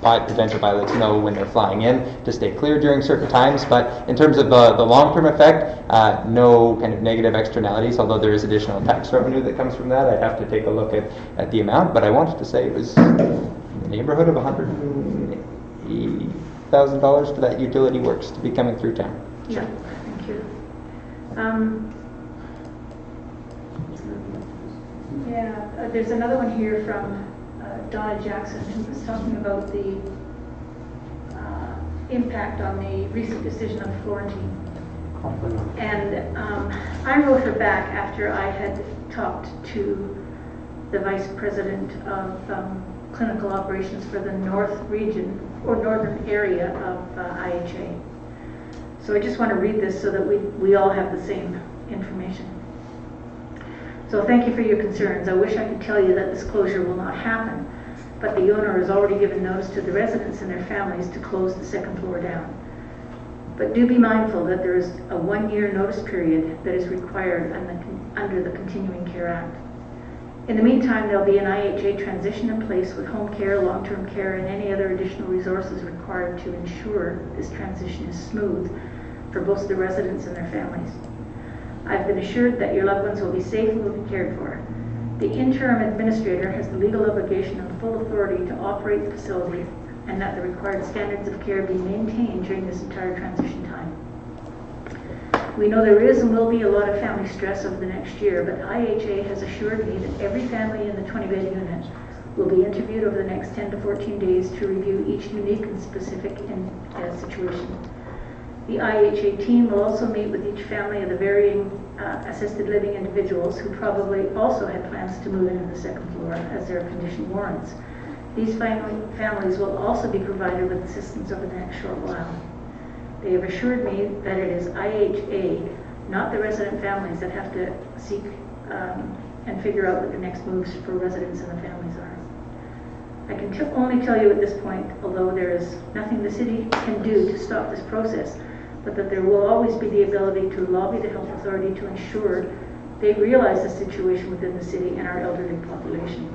potential pilots know when they're flying in to stay clear during certain times. But in terms of the long-term effect, no kind of negative externalities, although there is additional tax revenue that comes from that. I'd have to take a look at the amount, but I wanted to say it was in the neighborhood of $180,000 for that utility works to be coming through town. Yeah, thank you. There's another one here from Donna Jackson, who was talking about the impact on the recent decision of Florentine. And I wrote her back after I had talked to the Vice President of Clinical Operations for the North region, or northern area of IHA. So I just want to read this so that we all have the same information. So thank you for your concerns. I wish I could tell you that this closure will not happen, but the owner has already given notice to the residents and their families to close the second floor down. But do be mindful that there is a 1-year notice period that is required under the Continuing Care Act. In the meantime, there'll be an IHA transition in place with home care, long-term care, and any other additional resources required to ensure this transition is smooth for both the residents and their families. I've been assured that your loved ones will be safe and will be cared for. The interim administrator has the legal obligation and full authority to operate the facility, and that the required standards of care be maintained during this entire transition time. We know there is and will be a lot of family stress over the next year, but IHA has assured me that every family in the 20-bed unit will be interviewed over the next 10 to 14 days to review each unique and specific situation. The IHA team will also meet with each family of the varying assisted living individuals who probably also had plans to move into the second floor as their condition warrants. These families will also be provided with assistance over the next short while. They have assured me that it is IHA, not the resident families, that have to seek and figure out what the next moves for residents and the families are. I can only tell you at this point, although there is nothing the city can do to stop this process, but that there will always be the ability to lobby the health authority to ensure they realize the situation within the city and our elderly population.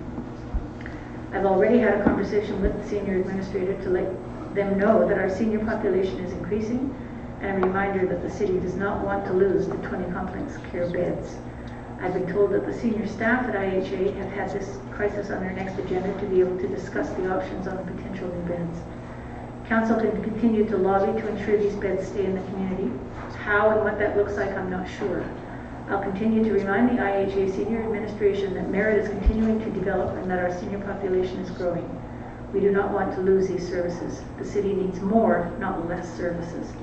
I've already had a conversation with the senior administrator to let them know that our senior population is increasing, and a reminder that the city does not want to lose the 20 complex care beds. I've been told that the senior staff at IHA have had this crisis on their next agenda to be able to discuss the options on the potential new beds. Council can continue to lobby to ensure these beds stay in the community. How and what that looks like, I'm not sure. I'll continue to remind the IHA senior administration that Merritt is continuing to develop and that our senior population is growing. We do not want to lose these services. The city needs more, not less services.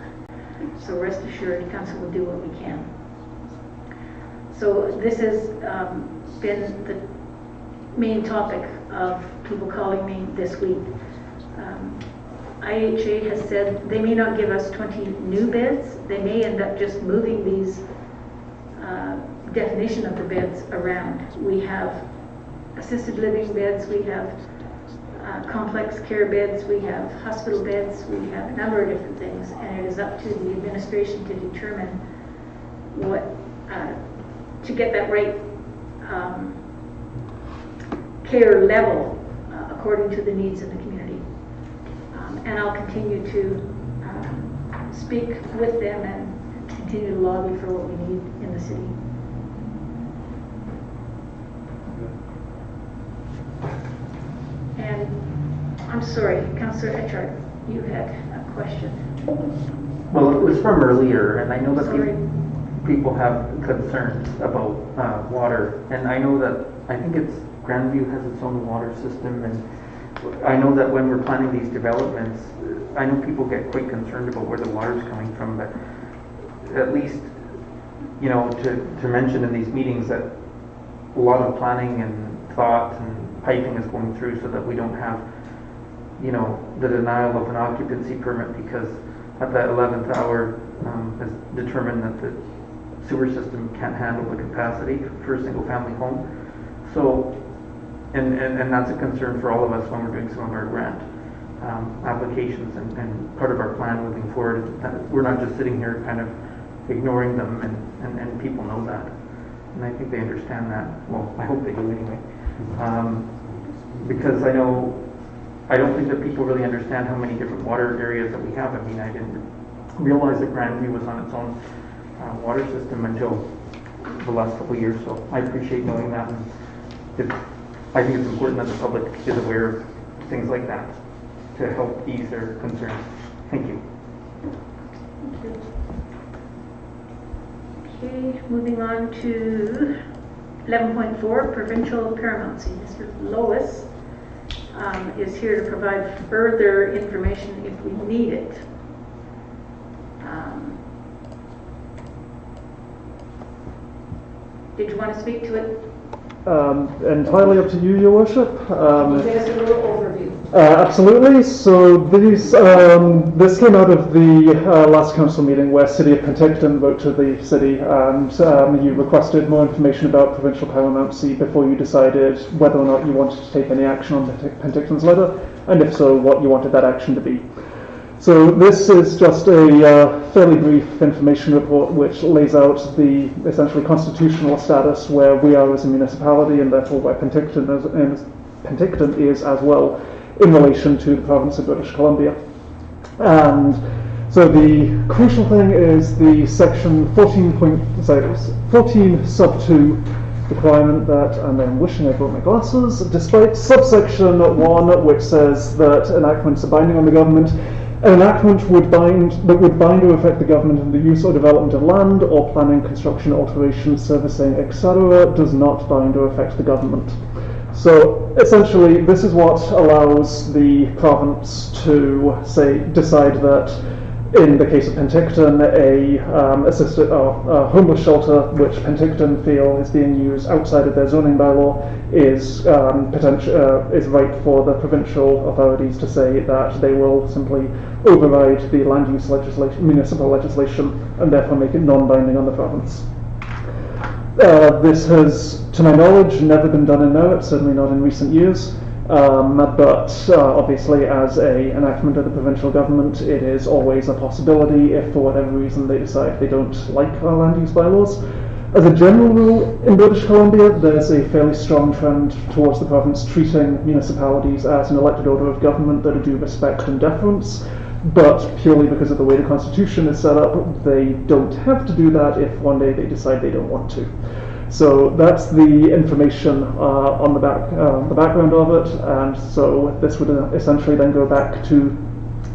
So rest assured, Council will do what we can. So this has been the main topic of people calling me this week. IHA has said they may not give us 20 new beds. They may end up just moving these definition of the beds around. We have assisted living beds, we have complex care beds, we have hospital beds, we have a number of different things, and it is up to the administration to determine what, to get that right care level according to the needs of the community. And I'll continue to speak with them and continue to lobby for what we need in the city. And I'm sorry, Councillor Hitchard, you had a question. Well, it was from earlier, and I know that Sorry. people have concerns about water, and I know that, I think it's Grandview has its own water system, and I know that when we're planning these developments, I know people get quite concerned about where the water's coming from, but at least, you know, to mention in these meetings that a lot of planning and thought and piping is going through so that we don't have, you know, the denial of an occupancy permit because at that 11th hour has determined that the sewer system can't handle the capacity for a single family home. So, and that's a concern for all of us when we're doing some of our grant applications, and part of our plan moving forward is that we're not just sitting here kind of ignoring them, and people know that, and I think they understand that. Well, I hope they do anyway, because I know I don't think that people really understand how many different water areas that we have. I mean, I didn't realize that Grandview was on its own water system until the last couple of years, so I appreciate knowing that. And I think it's important that the public is aware of things like that to help ease their concerns. Thank you. Okay, moving on to 11.4, Provincial Paramountcy. Mr. Lois is here to provide further information if we need it. Did you want to speak to it? Entirely up to you, Your Worship. Can you give us a little overview? Absolutely. So this came out of the last council meeting where City of Penticton wrote to the city, and you requested more information about provincial paramountcy before you decided whether or not you wanted to take any action on Penticton's letter, and if so, what you wanted that action to be. So this is just a fairly brief information report which lays out the essentially constitutional status where we are as a municipality, and therefore where Penticton is as well in relation to the province of British Columbia. And so the crucial thing is the section 14 sub 2 requirement that, and I'm wishing I brought my glasses, despite subsection 1 which says that enactments are binding on the government, an enactment that would bind or affect the government in the use or development of land or planning, construction, alteration, servicing, etc. does not bind or affect the government. So essentially this is what allows the province to decide that in the case of Penticton, a homeless shelter which Penticton feel is being used outside of their zoning bylaw is right for the provincial authorities to say that they will simply override the land use municipal legislation and therefore make it non-binding on the province. This has, to my knowledge, never been done in Merritt, certainly not in recent years. But obviously as an enactment of the provincial government, it is always a possibility if for whatever reason they decide they don't like our land use bylaws. As a general rule in British Columbia, there's a fairly strong trend towards the province treating municipalities as an elected order of government that are due respect and deference, but purely because of the way the constitution is set up, they don't have to do that if one day they decide they don't want to. So that's the information on the background of it, and so this would essentially then go back to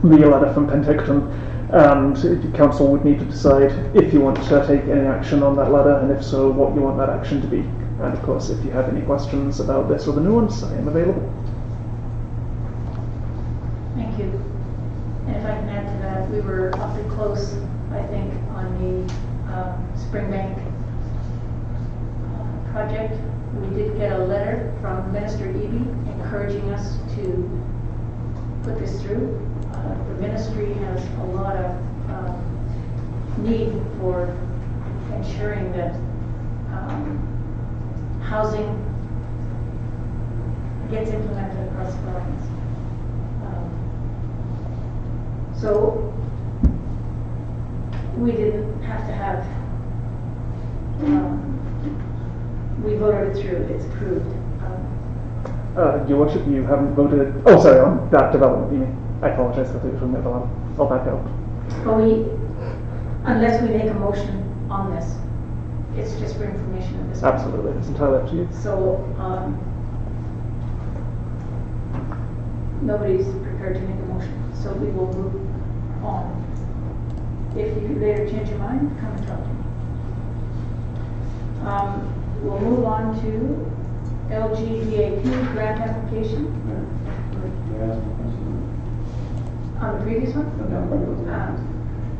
the letter from Penticton, and the council would need to decide if you want to take any action on that letter, and if so, what you want that action to be. And of course, if you have any questions about this or the nuance, I am available. Thank you. And if I can add to that, we were awfully close, I think, on the Springbank project. We did get a letter from Minister Eby encouraging us to put this through. The ministry has a lot of need for ensuring that housing gets implemented across the province. So we didn't have to have we voted it through, it's approved. Your Worship, you haven't voted, oh sorry, on that development you mean. I apologize for the development. I'll back out. But unless we make a motion on this, it's just for information at this point. Absolutely, it's entirely up to you. So, nobody's prepared to make a motion, so we will move on. If you later change your mind, come and talk to me. We'll move on to LGDAP grant application. On the previous one?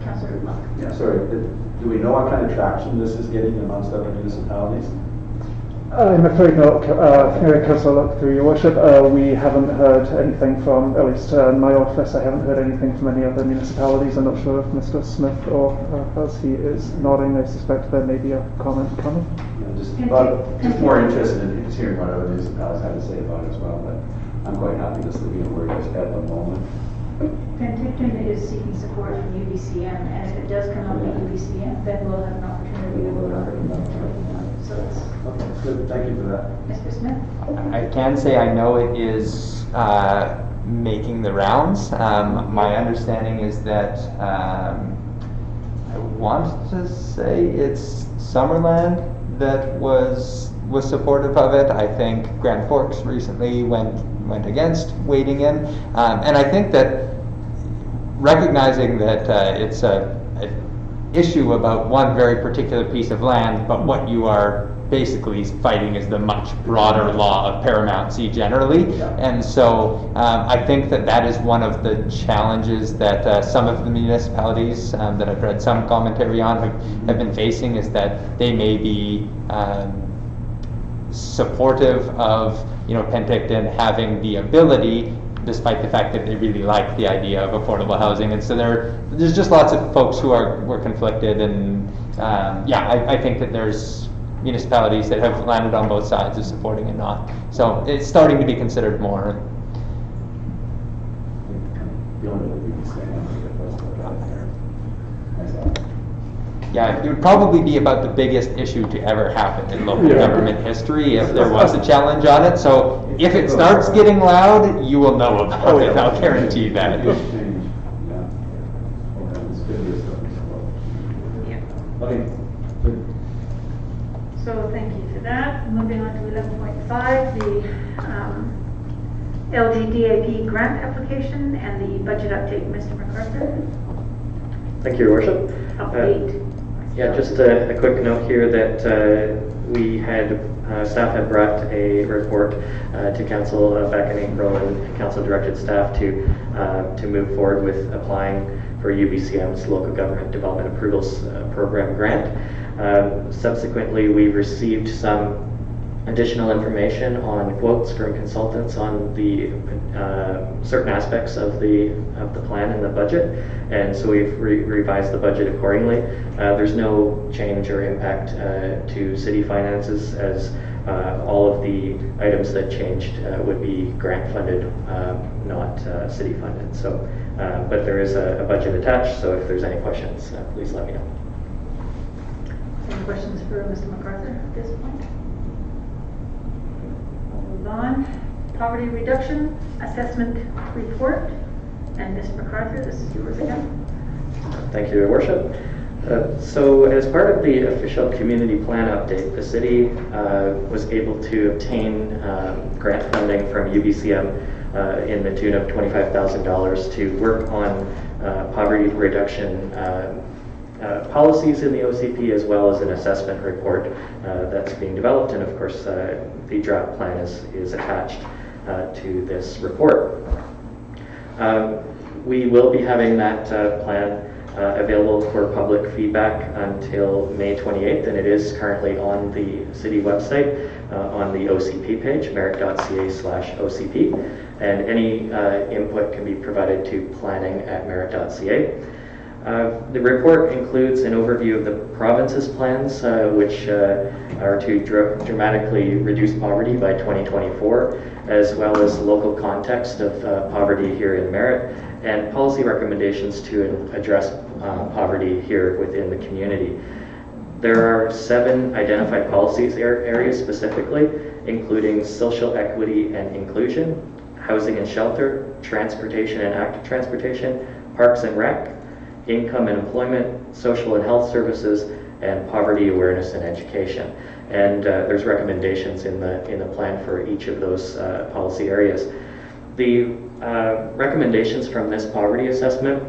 Councillor Luck. Yeah, sorry, do we know what kind of traction this is getting amongst other municipalities? I'm afraid not, Councillor Luck, through your Worship. We haven't heard anything from, at least in my office, I haven't heard anything from any other municipalities. I'm not sure if Mr. Smith or as he is nodding, I suspect there may be a comment coming. Just more interested in hearing what other municipalities have to say about it as well, but I'm quite happy just to be where it is at the moment. Penticton is seeking support from UBCM, and if it does come up with UBCM, then we'll have an opportunity to vote on it. So it's okay, good. Thank you for that. Mr. Smith? I can say I know it is making the rounds. My understanding is that I want to say it's Summerland that was supportive of it. I think Grand Forks recently went against wading in, and I think that recognizing that it's an issue about one very particular piece of land, but what you are basically fighting is the much broader law of paramountcy generally. And so I think that is one of the challenges that some of the municipalities that I've read some commentary on have been facing, is that they may be supportive of Penticton having the ability, despite the fact that they really like the idea of affordable housing. And so there's just lots of folks who were conflicted, and I think that there's municipalities that have landed on both sides of supporting and not. So it's starting to be considered more. Yeah, it would probably be about the biggest issue to ever happen in local government history if there was a challenge on it. So if it starts getting loud, you will know about it, I'll guarantee that. Okay. So thank you for that. Moving on to 11.5, the LGDAP grant application and the budget update. Mr. MacArthur. Thank you, Your Worship. Update. Just a quick note here that we had, staff had brought a report to Council back in April, and Council directed staff to move forward with applying for UBCM's Local Government Development Approvals Program grant. Subsequently, we received some additional information on quotes from consultants on the certain aspects of the plan and the budget, and so we've revised the budget accordingly. There's no change or impact to city finances, as all of the items that changed would be grant funded, not city funded. So, but there is a budget attached, so if there's any questions, please let me know. Any questions for Mr. MacArthur at this point? We'll move on. Poverty reduction assessment report. And Mr. MacArthur, this is yours again. Thank you, Your Worship. So as part of the official community plan update, the city was able to obtain grant funding from UBCM in the tune of $25,000 to work on poverty reduction policies in the OCP, as well as an assessment report that's being developed, and of course the draft plan is attached to this report. We will be having that plan available for public feedback until May 28th, and it is currently on the city website on the OCP page, merritt.ca/OCP, and any input can be provided to planning@merritt.ca. The report includes an overview of the province's plans, which are to dramatically reduce poverty by 2024, as well as local context of poverty here in Merritt, and policy recommendations to address poverty here within the community. There are 7 identified policies areas specifically, including social equity and inclusion, housing and shelter, transportation and active transportation, parks and rec, income and employment, social and health services, and poverty awareness and education. And there's recommendations in the plan for each of those policy areas. The recommendations from this poverty assessment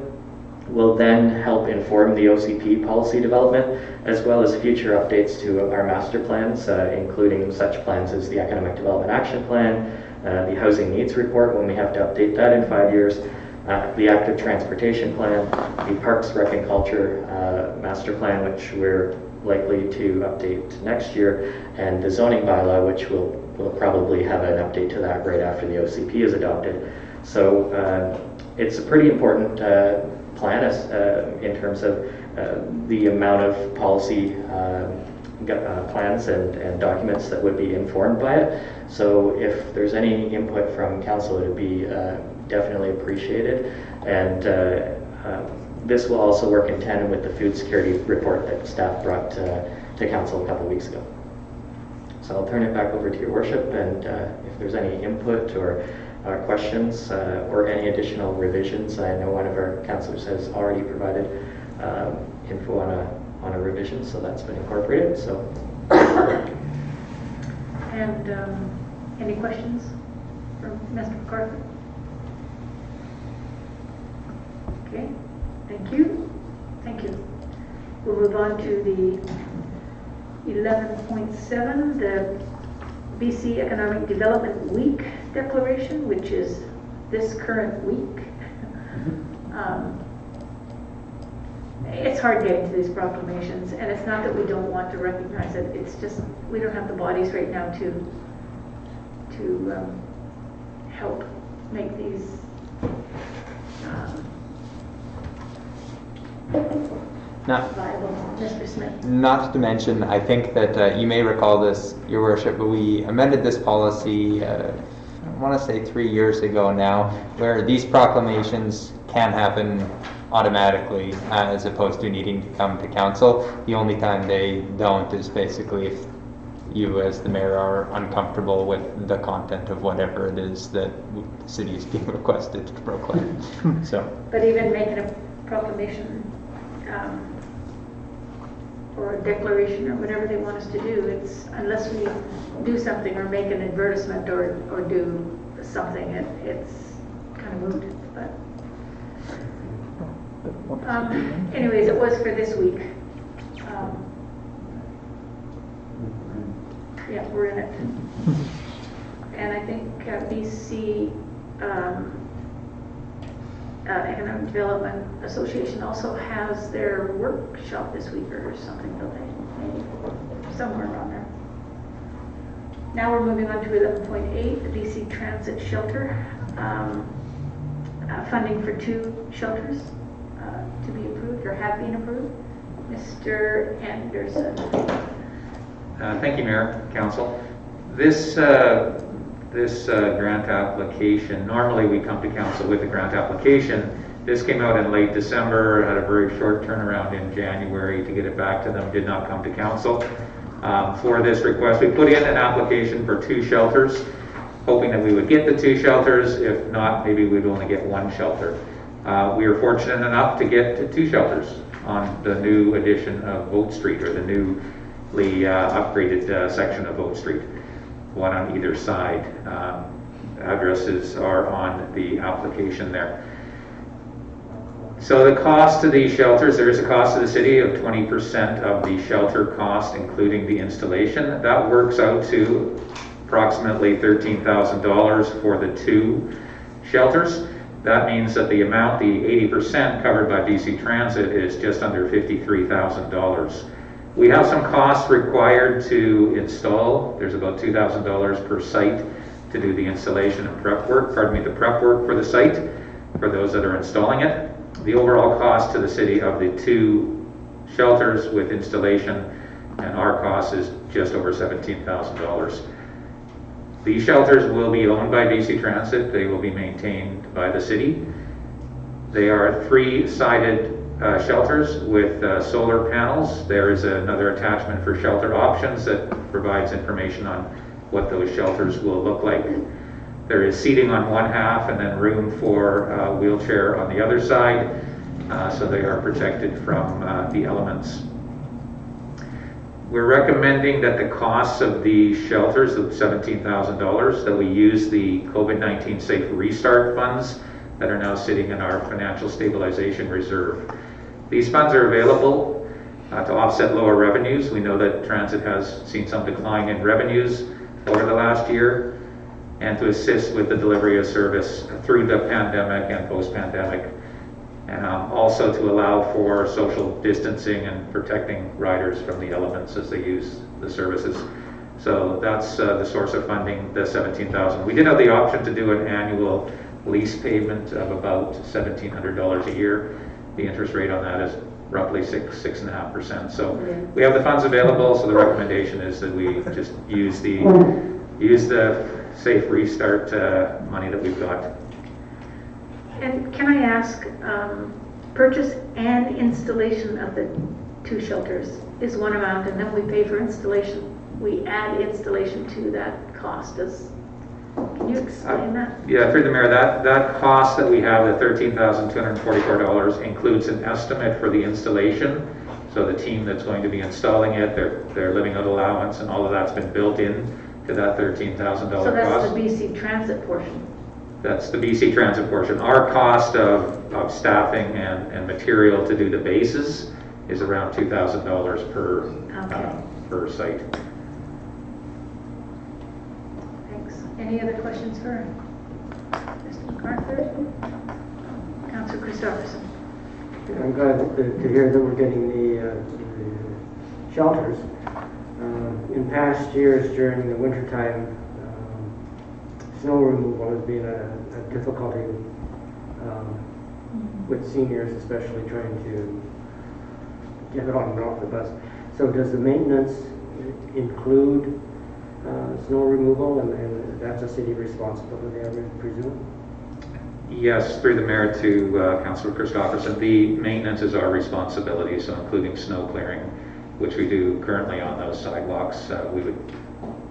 will then help inform the OCP policy development, as well as future updates to our master plans, including such plans as the Economic Development Action Plan, the Housing Needs Report when we have to update that in 5 years, the Active Transportation Plan, the Parks, Rec and Culture Master Plan, which we're likely to update next year, and the Zoning Bylaw, which we'll probably have an update to that right after the OCP is adopted. So it's a pretty important plan in terms of the amount of policy plans and documents that would be informed by it. So if there's any input from council, it would be definitely appreciated. And this will also work in tandem with the food security report that staff brought to council a couple weeks ago. So I'll turn it back over to Your Worship, and if there's any input or questions or any additional revisions. I know one of our councillors has already provided info on a revision, so that's been incorporated. So. And any questions from Mr. McCarthy? Okay, thank you. Thank you. We'll move on to the 11.7, the BC Economic Development Week Declaration, which is this current week. It's hard getting to these proclamations, and it's not that we don't want to recognize it, it's just we don't have the bodies right now to help make these viable. Mr. Smith. Not to mention, I think that you may recall this, Your Worship, but we amended this policy, I want to say 3 years ago now, where these proclamations can happen automatically as opposed to needing to come to council. The only time they don't is basically if you as the mayor are uncomfortable with the content of whatever it is that the city is being requested to proclaim. So. But even making a proclamation or a declaration or whatever they want us to do, it's unless we do something or make an advertisement or do something, it's kind of moot. But anyways, it was for this week. Yeah, we're in it. And I think BC Economic Development Association also has their workshop this week or something, don't they? Maybe somewhere around there. Now we're moving on to 11.8, the BC Transit Shelter. Funding for 2 shelters to be approved or have been approved. Mr. Anderson. Thank you, Mayor, Council. This grant application, normally we come to council with a grant application. This came out in late December, had a very short turnaround in January to get it back to them, did not come to council. For this request, we put in an application for 2 shelters, hoping that we would get the 2 shelters. If not, maybe we'd only get 1 shelter. We were fortunate enough to get 2 shelters on the new edition of Boat Street, or the newly upgraded section of Boat Street, one on either side. Addresses are on the application there. So the cost to these shelters, there is a cost to the city of 20% of the shelter cost, including the installation. That works out to approximately $13,000 for the 2 shelters. That means that the amount, the 80% covered by BC Transit, is just under $53,000. We have some costs required to install. There's about $2,000 per site to do the installation and prep work, the prep work for the site, for those that are installing it. The overall cost to the city of the 2 shelters with installation and our cost is just over $17,000. These shelters will be owned by BC Transit. They will be maintained by the city. They are 3-sided shelters with solar panels. There is another attachment for shelter options that provides information on what those shelters will look like. There is seating on one half and then room for a wheelchair on the other side, so they are protected from the elements. We're recommending that the costs of the shelters, of $17,000, that we use the COVID-19 Safe Restart funds that are now sitting in our financial stabilization reserve. These funds are available to offset lower revenues. We know that transit has seen some decline in revenues over the last year, and to assist with the delivery of service through the pandemic and post-pandemic, and also to allow for social distancing and protecting riders from the elements as they use the services. So that's the source of funding, the $17,000. We did have the option to do an annual lease payment of about $1,700 a year. The interest rate on that is roughly 6.5%. So we have the funds available, so the recommendation is that we just use the Safe Restart money that we've got. And can I ask, purchase and installation of the 2 shelters is one amount, and then we pay for installation. We add installation to that cost. Can Can you explain that? Yeah, through the mayor, that cost that we have, the $13,244, includes an estimate for the installation. So the team that's going to be installing it, their living out allowance and all of that's been built in to that $13,000 cost. So that's the BC Transit portion. That's the BC Transit portion. Our cost of staffing and material to do the bases is around $2,000 per site. Thanks. Any other questions for Mr. MacArthur? Councillor Christopherson. I'm glad to hear that we're getting the shelters. In past years during the winter time, snow removal has been a difficulty with seniors, especially trying to get it on and off the bus. So does the maintenance include snow removal, and that's a city responsibility, I would presume? Yes, through the mayor to Councillor Christopherson, the maintenance is our responsibility, so including snow clearing, which we do currently on those sidewalks. We would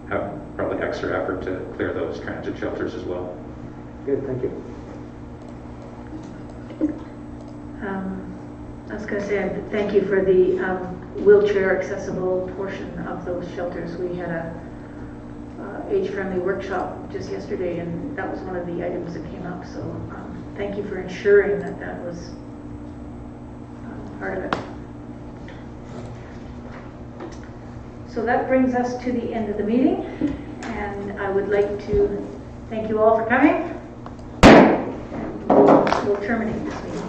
have probably extra effort to clear those transit shelters as well. Good, thank you. I was going to say thank you for the wheelchair accessible portion of those shelters. We had a age-friendly workshop just yesterday, and that was one of the items that came up. So thank you for ensuring that that was part of it. So that brings us to the end of the meeting, and I would like to thank you all for coming. And we'll terminate this meeting.